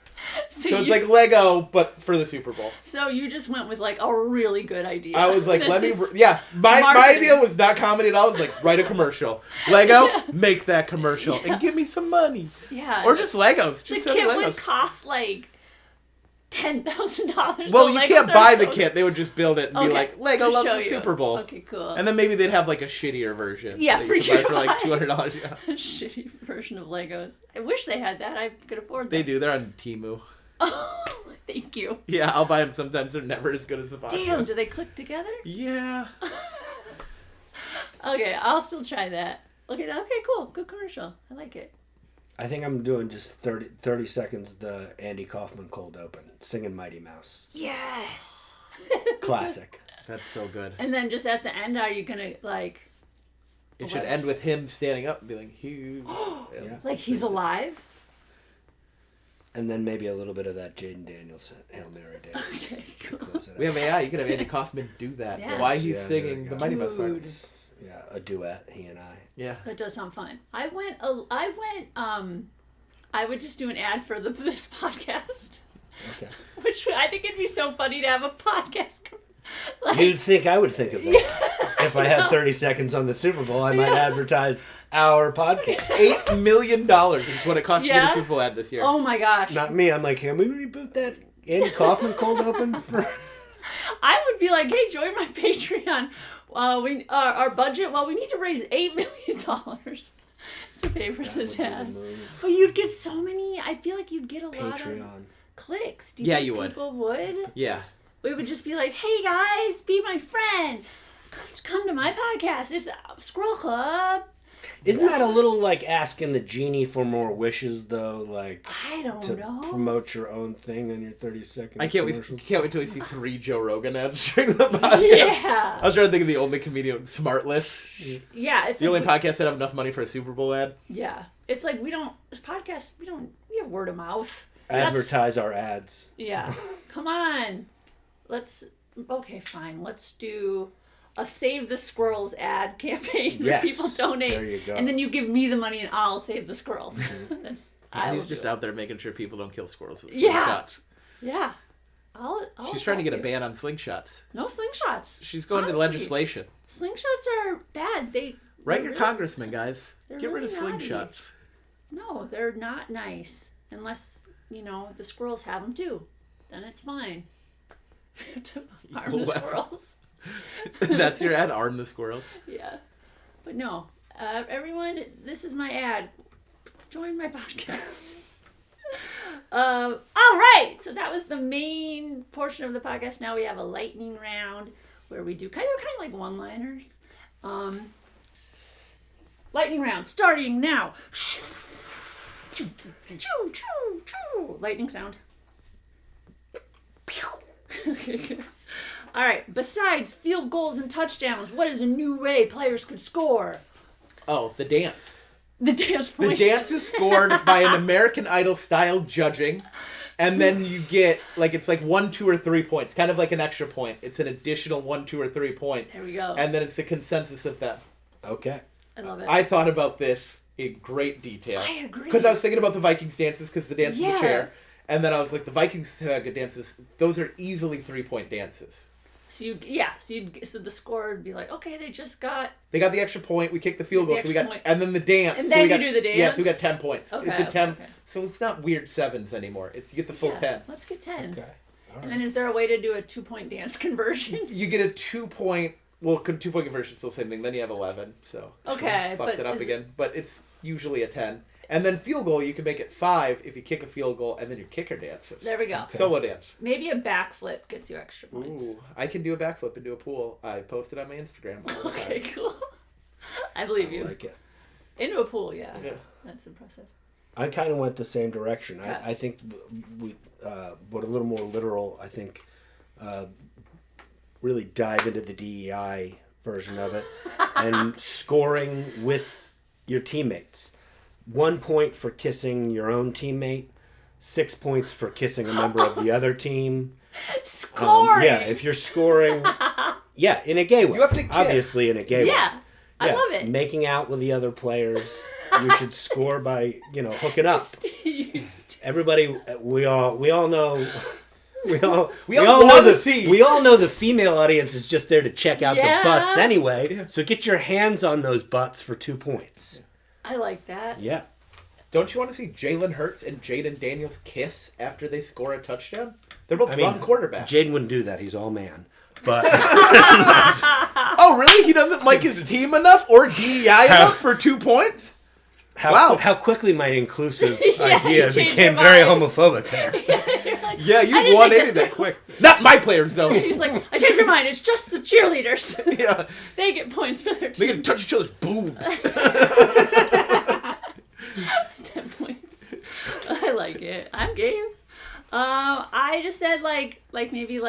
So it's like Lego, but for the Super Bowl. So you just went with like a really good idea. I was like, my idea was not comedy at all. It was like, write a commercial. Lego, make that commercial, and give me some money. Yeah. Or just Legos. The kit would cost like $10,000. Well, you can't buy the kit. They would just build it and be like, Lego loves the Super Bowl. Okay, cool. And then maybe they'd have like a shittier version. Yeah, for like $200. Yeah. A shitty version of Legos. I wish they had that. I could afford that. They do. They're on Temu. Oh, thank you. Yeah, I'll buy them sometimes. They're never as good as the box. Damn, do they click together? Yeah. Okay, I'll still try that. Okay, cool. Good commercial. I like it. I think I'm doing just 30 seconds the Andy Kaufman cold open, singing Mighty Mouse. Yes. Classic. That's so good. And then just at the end, are you going to like... It should end with him standing up and being huge. Yeah. Like he's alive? And then maybe a little bit of that Jaden Daniels Hail Mary dance. Okay, cool. We have AI. You could have Andy Kaufman do that. Yes. Why he's singing the Mighty Mouse part. Yeah, a duet, he and I. Yeah. That does sound fun. I would just do an ad for this podcast. Okay. Which I think it'd be so funny to have a podcast. Like, you'd think I would think of that. Yeah, if I had 30 seconds on the Super Bowl, I might advertise our podcast. $8 million is what it cost to get a Super Bowl ad this year. Oh my gosh. Not me. I'm like, can we reboot that Andy Kaufman cold open? I would be like, hey, join my Patreon. Our budget, we need to raise $8 million to pay for this ad. But you'd get so many, I feel like you'd get a lot of clicks. Do you think you would. People would? Yeah. We would just be like, hey guys, be my friend. Come to my podcast. It's Squirrel Club. Isn't that a little like asking the genie for more wishes, though? Like, I don't know. To promote your own thing on your 30-second I can't wait till we see 3 Joe Rogan ads during the podcast. Yeah. I was trying to think of the only comedian, Smartless. Yeah. It's the only podcast that have enough money for a Super Bowl ad. Yeah. It's like we have word of mouth. Advertise our ads. Yeah. Come on. Okay, fine. Let's do a Save the Squirrels ad campaign where people donate. There you go. And then you give me the money and I'll save the squirrels. He's just out there making sure people don't kill squirrels with slingshots. Yeah. She's trying to get a ban on slingshots. No slingshots. She's going to legislation. Slingshots are bad. Write your congressman, guys. They're Get rid of really naughty. slingshots. No, they're not nice. Unless, the squirrels have them too. Then it's fine. To arm the squirrels. That's your ad, arm the squirrels. Yeah. But no. Everyone, this is my ad. Join my podcast. All right. So that was the main portion of the podcast. Now we have a lightning round where we do kind of like one-liners. Lightning round starting now. Lightning sound. Okay, good. All right. Besides field goals and touchdowns, what is a new way players could score? Oh, the dance. The dance points. The dance is scored by an American Idol style judging, and then you get it's 1, 2, or 3 points, kind of like an extra point. It's an additional 1, 2, or 3 points. There we go. And then it's the consensus of them. Okay. I love it. I thought about this in great detail. I agree. Because I was thinking about the Vikings dances, because the dance in the chair, and then I was like, the Vikings have good dances. Those are easily 3-point dances. So the score would be like, okay, they got the extra point. We kicked the field goal, so we got, point. and then the dance. And so then we got, you do the dance. Yeah, so we got 10 points. Okay, it's a 10. okay. So it's not weird sevens anymore. You get the full 10. Let's get 10s. Okay. All And then is there a way to do a 2-point dance conversion? You get a 2-point. Well, 2-point conversion is still the same thing. Then you have 11. So Okay, fucks it up again. But it's usually a 10. And then field goal, you can make it 5 if you kick a field goal, and then your kicker dances. There we go. Okay. Solo dance. Maybe a backflip gets you extra points. Ooh, I can do a backflip into a pool. I posted on my Instagram. All the Okay, time. cool. I believe you. I like it. Into a pool, yeah. Yeah. That's impressive. I kind of went the same direction. Okay. I think we, but a little more literal. I think really dive into the DEI version of it and scoring with your teammates. 1 point for kissing your own teammate. 6 points for kissing a member of the other team. Scoring. Yeah, if you're scoring. Yeah, in a gay way. You have to kiss. Obviously, in a gay way. Yeah, I love it. Making out with the other players. You should score by hooking up. Everybody, we all know. We all know the female audience is just there to check out the butts anyway. Yeah. So get your hands on those butts for 2 points. I like that. Yeah. Don't you want to see Jalen Hurts and Jaden Daniels kiss after they score a touchdown? They're both run quarterbacks. Jaden wouldn't do that. He's all man. But oh, really? He doesn't like his team enough or DEI enough for 2 points? How quickly my inclusive idea became very homophobic there. Yeah, you 180 that quick. Not my players, though. He's like, I changed my mind. It's just the cheerleaders. Yeah. They get points for their They team. can touch each other's boobs. 10 points. I like it. I'm game. I just said maybe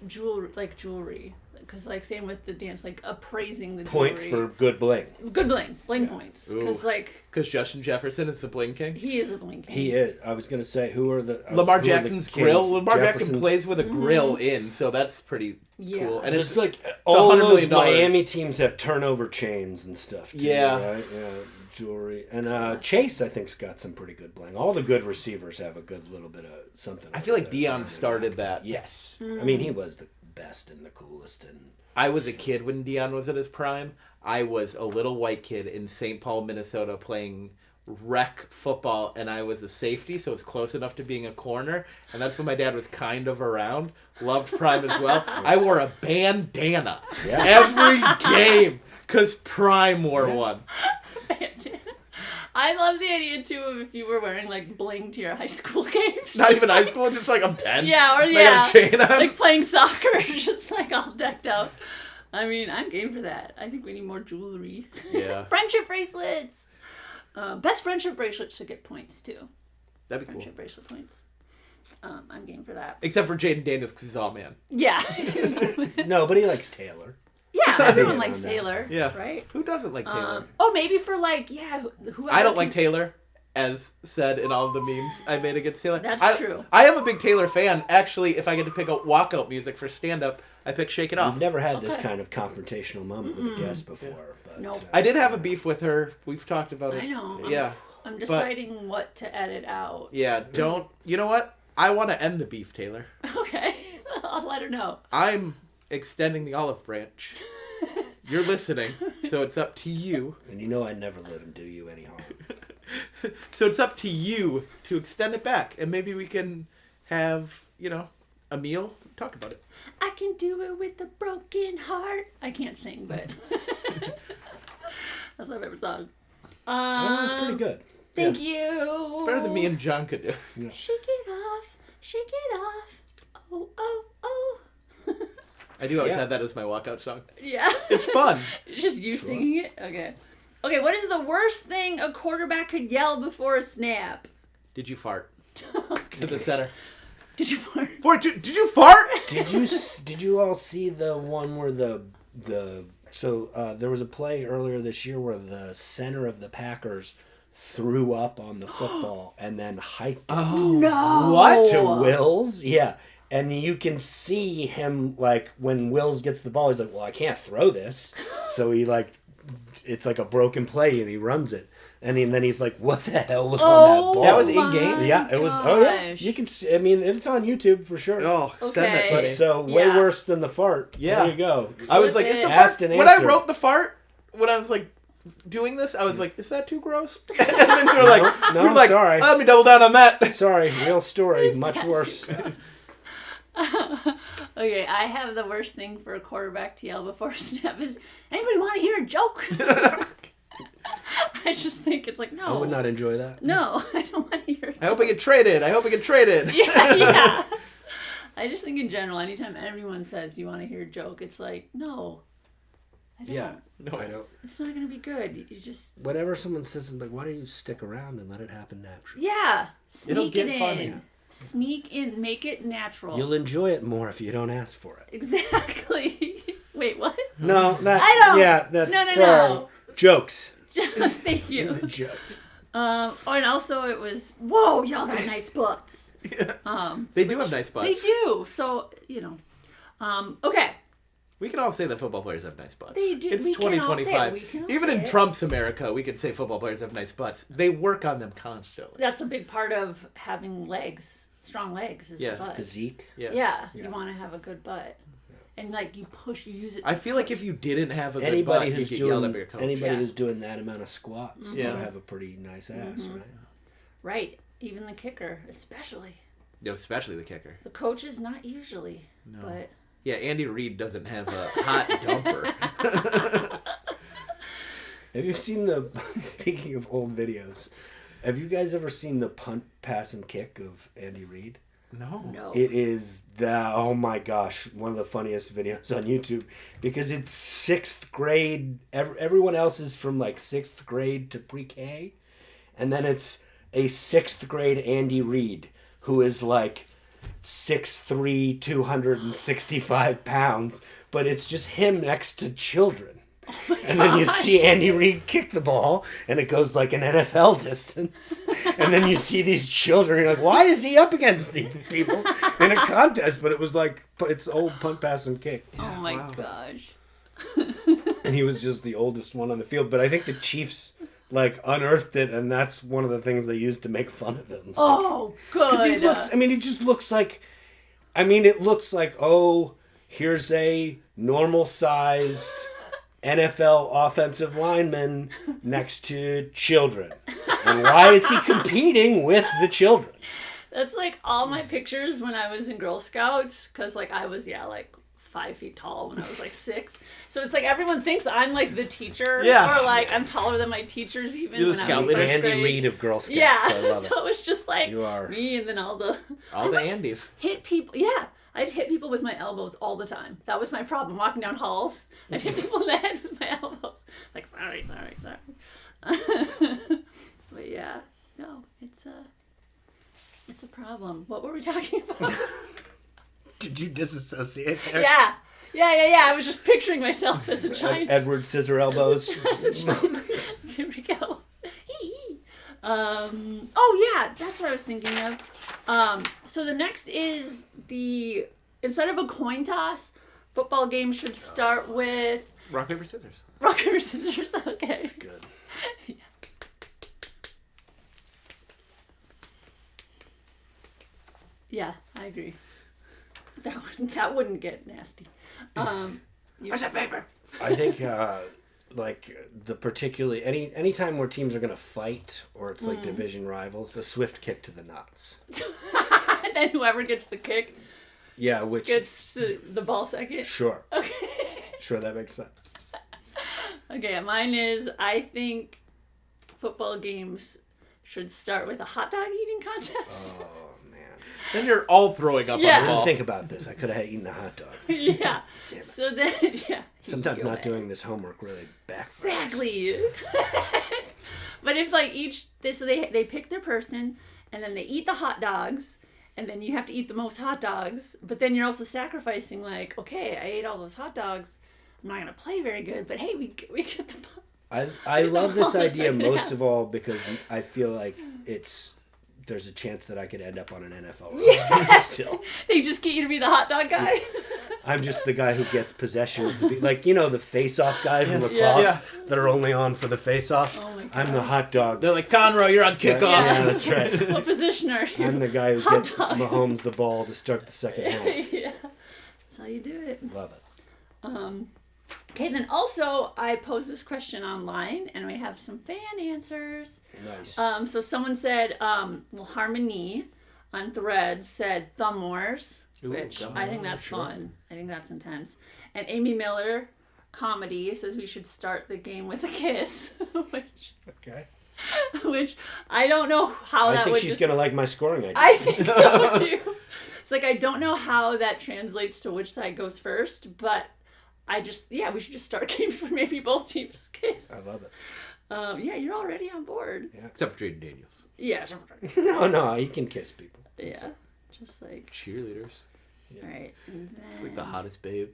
jewelry. Because same with the dance, appraising the jewelry. Points for good bling. Good bling. Bling points. Because Justin Jefferson is the bling king? He is a bling king. He is. I was going to say, Lamar Jackson's grill. Lamar Jefferson's... Jackson plays with a grill in, so that's pretty cool. And it's all $100 million Miami teams have turnover chains and stuff too, yeah. Right? Yeah, jewelry. And Chase, I think, has got some pretty good bling. All the good receivers have a good little bit of something. I feel like Deion started that. Yes. I mean, he was the best and the coolest. And I was a kid when Deion was at his prime. I was a little white kid in St. Paul, Minnesota, playing rec football, and I was a safety, so it was close enough to being a corner, and that's when my dad was kind of around. Loved Prime as well. I wore a bandana every game because Prime wore one. Bandana. I love the idea too of if you were wearing bling to your high school games. Not even high school, just I'm 10. Yeah, or I got a chain on. Playing soccer, just all decked out. I mean, I'm game for that. I think we need more jewelry. Yeah. Friendship bracelets. Best friendship bracelets should get points too. That'd be cool. Friendship bracelet points. I'm game for that. Except for Jaden Daniels because he's all man. Yeah. No, but he likes Taylor. Yeah, everyone likes Taylor. Yeah. Right? Who doesn't like Taylor? Maybe for whoever. I don't like Taylor, as said in all of the memes I made against Taylor. That's true. I am a big Taylor fan. Actually, if I get to pick out walkout music for stand-up, I pick Shake It Off. We've never had this kind of confrontational moment with a guest before. But, Nope. I did have a beef with her. We've talked about it. I know. Yeah. I'm deciding what to edit out. Yeah, don't... You know what? I want to end the beef, Taylor. Okay. I'll let her know. I'm extending the olive branch. You're listening. So it's up to you. And you know I never let him do you any harm. So it's up to you to extend it back. And maybe we can have, a meal. Talk about it. I can do it with a broken heart. I can't sing, but that's my favorite song. That's pretty good. Thank you. It's better than me and John could do. Yeah. Shake it off. Shake it off. Oh, oh, oh. I do always have that as my walkout song. Yeah. It's fun. Just you singing it? Okay. Okay, what is the worst thing a quarterback could yell before a snap? Did you fart? Okay. To the center. Did you fart? Did you fart? Did you all see the one where there was a play earlier this year where the center of the Packers threw up on the football and then hiked it No. What? to Wills? Yeah. And you can see him, like, when Wills gets the ball, he's like, well, I can't throw this. So he, it's like a broken play, and he runs it. And then he's like, what the hell was on that ball? That was in-game? Yeah, it was. Oh, yeah. You can see, it's on YouTube for sure. Oh, Okay. send that to me. So, way worse than the fart. Yeah. There you go. I was like, is the Asked fart... and When I answered. wrote the fart, when I was, doing this, I was like, is that too gross? And then you were like, No, sorry. Let me double down on that. Sorry, real story. Much worse. Okay, I have the worst thing for a quarterback to yell before a snap is, anybody want to hear a joke? I just think it's like, no. I would not enjoy that. No, I don't want to hear it. I hope I get traded. Yeah. I just think in general, anytime anyone says you want to hear a joke, it's like, no. I don't. Yeah. No, I don't. It's not going to be good. You just... Whenever someone says something like, why don't you stick around and let it happen naturally? Yeah. It'll Sneak get it funny. in. Sneak in. Make it natural. You'll enjoy it more if you don't ask for it. Exactly. Wait, what? No, that's... I don't. Yeah, that's... No. Sorry. Jokes. Just thank you. The jokes. And also it was, whoa, y'all got nice butts. Yeah. They do have nice butts. They do. So, okay. We can all say that football players have nice butts. They do. It's We can all say it. 2025. We can all Even say in it. Trump's America, we can say football players have nice butts. They work on them constantly. That's a big part of having legs, strong legs is the butt. Physique. Yeah. You want to have a good butt. And you use it. I feel like if you didn't have a good Anybody butt, who's you get yelled at by your coach. who's doing that amount of squats ought to have a pretty nice ass, right? Right. Even the kicker, especially. No, especially the kicker. The coaches, not usually. No. But Yeah, Andy Reid doesn't have a hot dumper. Have you seen speaking of old videos, have you guys ever seen the punt, pass, and kick of Andy Reid? No. It is oh my gosh, one of the funniest videos on YouTube because it's 6th grade. Everyone else is from 6th grade to pre-K. And then it's a 6th grade Andy Reid who is 6'3", 265 pounds. But it's just him next to children. And then you see Andy Reid kick the ball, and it goes an NFL distance. And then you see these children, and you're like, why is he up against these people in a contest? But it was it's old punt, pass, and kick. oh my gosh. And he was just the oldest one on the field. But I think the Chiefs, unearthed it, and that's one of the things they used to make fun of him. Oh, good. Because he just looks it looks like, oh, here's a normal-sized NFL offensive lineman next to children. And why is he competing with the children? That's all my pictures when I was in Girl Scouts, because I was 5 feet tall when I was 6. So it's everyone thinks I'm the teacher, or I'm taller than my teachers even. You're the when scout I was leader. first Andy grade. Reid of Girl Scouts. Yeah, I love so it. it was just You are. me, and then all the Andys. hit people. Yeah, I'd hit people with my elbows all the time. That was my problem. Walking down halls, I'd hit people in the head with my elbows. Sorry. But yeah, no, it's a problem. What were we talking about? Did you disassociate there? Yeah. I was just picturing myself as a giant. Edward Scissor Elbows. Here we go. Oh yeah, that's what I was thinking of. So the next is instead of a coin toss, football games should start with Rock, paper, scissors. rock, paper, scissors. Okay. That's good. Yeah, I agree. That wouldn't get nasty. Where's that paper? I think like the particularly anytime where teams are gonna fight or it's like division rivals, a swift kick to the nuts. And then whoever gets the kick, which gets the ball second. Sure. Okay. Sure, that makes sense. Okay, mine is I think football games should start with a hot dog eating contest. Oh man. Then you're all throwing up on I the ball. didn't think about this. I could have eaten a hot dog. Yeah. Damn it. So then, Sometimes not doing this homework really backfires. Exactly. But if like they pick their person and then they eat the hot dogs and then you have to eat the most hot dogs, but then you're also sacrificing like, okay, I ate all those hot dogs. I'm not gonna play very good, but hey, we get the. I love this idea most of all because I feel like there's a chance that I could end up on an NFL roster still. They just get you to be the hot dog guy. I'm just the guy who gets possession. Like, the face-off guys in lacrosse that are only on for the face-off. Oh my God. I'm the hot dog. They're like, Conroy, you're on kickoff. Yeah, that's right. What position are you? I'm the guy who Hot gets dog. Mahomes the ball to start the second half. Yeah. That's how you do it. Love it. Okay, then also I posed this question online and we have some fan answers. Nice. So someone said, Harmony on Threads said Thumb Wars, which I think that's fun. I think that's intense. And Amy Miller, Comedy, says we should start the game with a kiss, which I don't know how that would. I think she's gonna like my scoring idea. I think so too. It's like I don't know how that translates to which side goes first, but we should just start games where maybe both teams kiss. I love it. You're already on board. Yeah. Except for Jaden Daniels. Yeah. No, he can kiss people. Yeah. Just like Cheerleaders. All right. And then... It's like the hottest babe.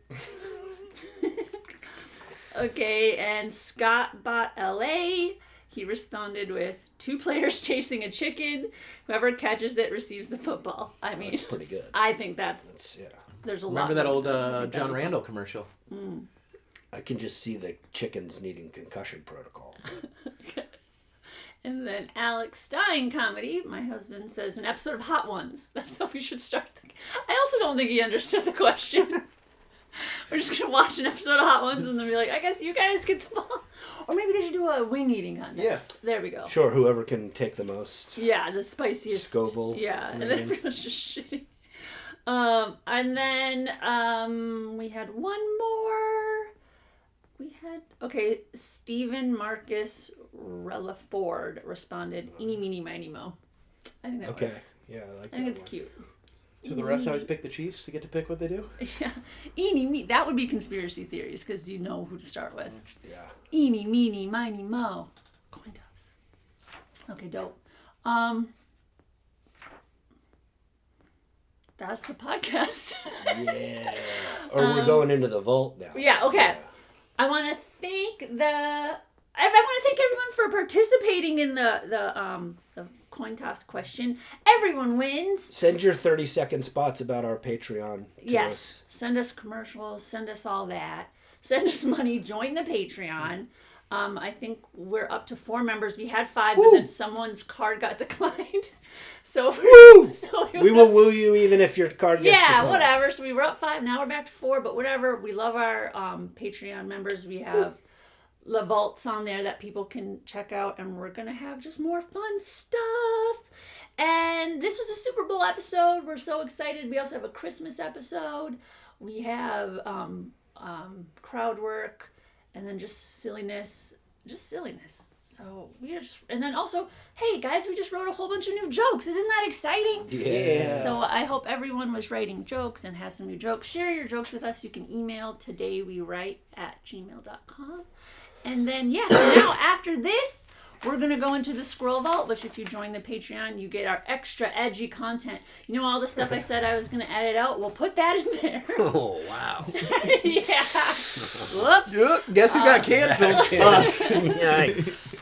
Okay, and Scott bought LA. He responded with 2 players chasing a chicken. Whoever catches it receives the football. I mean, that's pretty good. I think that's there's a lot. Remember that old John Randall commercial? I can just see the chickens needing concussion protocol. And then Alex Stein Comedy, my husband says, an episode of Hot Ones. That's how we should start. I also don't think he understood the question. We're just going to watch an episode of Hot Ones and then be like, I guess you guys get the ball. Or maybe they should do a wing eating contest. Yeah. There we go. Sure, whoever can take the most. Yeah, the spiciest. Scoville. Yeah, and then everyone's just shitting. And then we had one more. Stephen Marcus Relaford responded, eeny, meeny, miny, mo. I think that works. Yeah, I like that. I think it's cute. So the refs always pick the Chiefs to get to pick what they do? Yeah. Eeny, meeny. That would be conspiracy theories because you know who to start with. Yeah. Eeny, meeny, miny, mo. Coin toss. Okay, dope. That's the podcast. Yeah. Or we're going into the vault now. Yeah, okay. Yeah. I want to thank everyone for participating in the coin toss question. Everyone wins. Send your 30-second spots about our Patreon to us. Send us commercials. Send us all that. Send us money. Join the Patreon. I think we're up to 4 members. We had 5, but then someone's card got declined. So we will woo you even if your card gets declined. Yeah, whatever. So we were up 5. Now we're back to 4. But whatever. We love our Patreon members. We have the vaults on there that people can check out, and we're gonna have just more fun stuff. And this was a Super Bowl episode. We're so excited. We also have a Christmas episode. We have crowd work, and then just silliness. So we are just, and then also, hey guys, we just wrote a whole bunch of new jokes. Isn't that exciting? Yeah. So I hope everyone was writing jokes and has some new jokes. Share your jokes with us. You can email todaywewrite@gmail.com. And then, so now after this, we're going to go into the Squirrel Vault, which if you join the Patreon, you get our extra edgy content. You know all the stuff I said I was going to edit out? We'll put that in there. Oh, wow. Yeah. Whoops. Guess who got canceled? Yikes.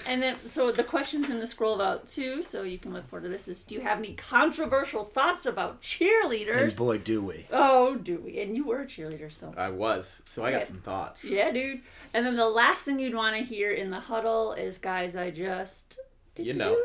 And then, so the questions in the Squirrel Vault, too, so you can look forward to this, is do you have any controversial thoughts about cheerleaders? And boy, do we. Oh, do we. And you were a cheerleader, so. I was. So I got some thoughts. Yeah, dude. And then the last thing you'd want to hear in the huddle is, guys, I just... You know.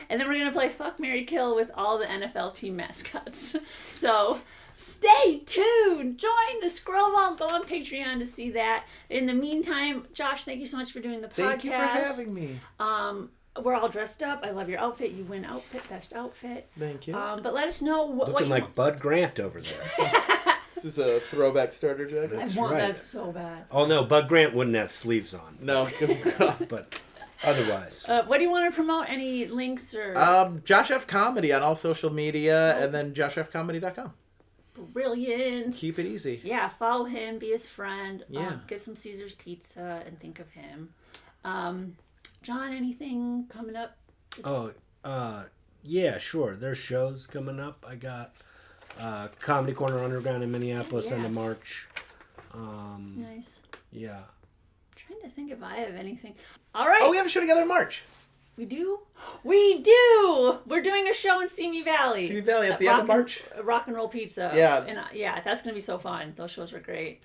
And then we're going to play Fuck, Marry, Kill with all the NFL team mascots. So Stay tuned. Join the Squirrel Vault. Go on Patreon to see that. In the meantime, Josh, thank you so much for doing the podcast. Thank you for having me. We're all dressed up. I love your outfit. You win best outfit. Thank you. But let us know what Looking you like Bud Grant over there. This is a throwback starter jacket. That's I want right. that so bad. Oh no, Bud Grant wouldn't have sleeves on. No. But otherwise. What do you want to promote? Any links or? Josh F. Comedy on all social media, and then joshfcomedy.com. Brilliant. Keep it easy. Yeah, follow him, be his friend. Yeah. Get some Caesar's pizza and think of him. John, anything coming up? Yeah, sure. There's shows coming up. I got Comedy Corner Underground in Minneapolis end of March. Nice. Yeah. Trying to think if I have anything. All right. Oh, we have a show together in March. We do? We do! We're doing a show in Simi Valley. Simi Valley at the end of March? Rock and Roll Pizza. Yeah. And that's going to be so fun. Those shows are great.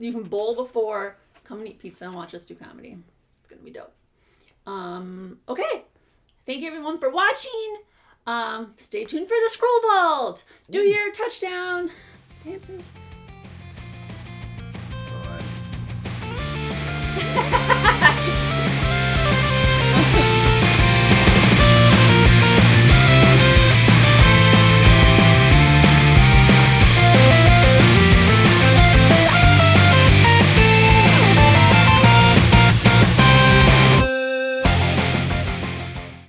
You can bowl before, come and eat pizza and watch us do comedy. It's going to be dope. Okay. Thank you everyone for watching. Stay tuned for the Scroll Vault. Do your touchdown dances.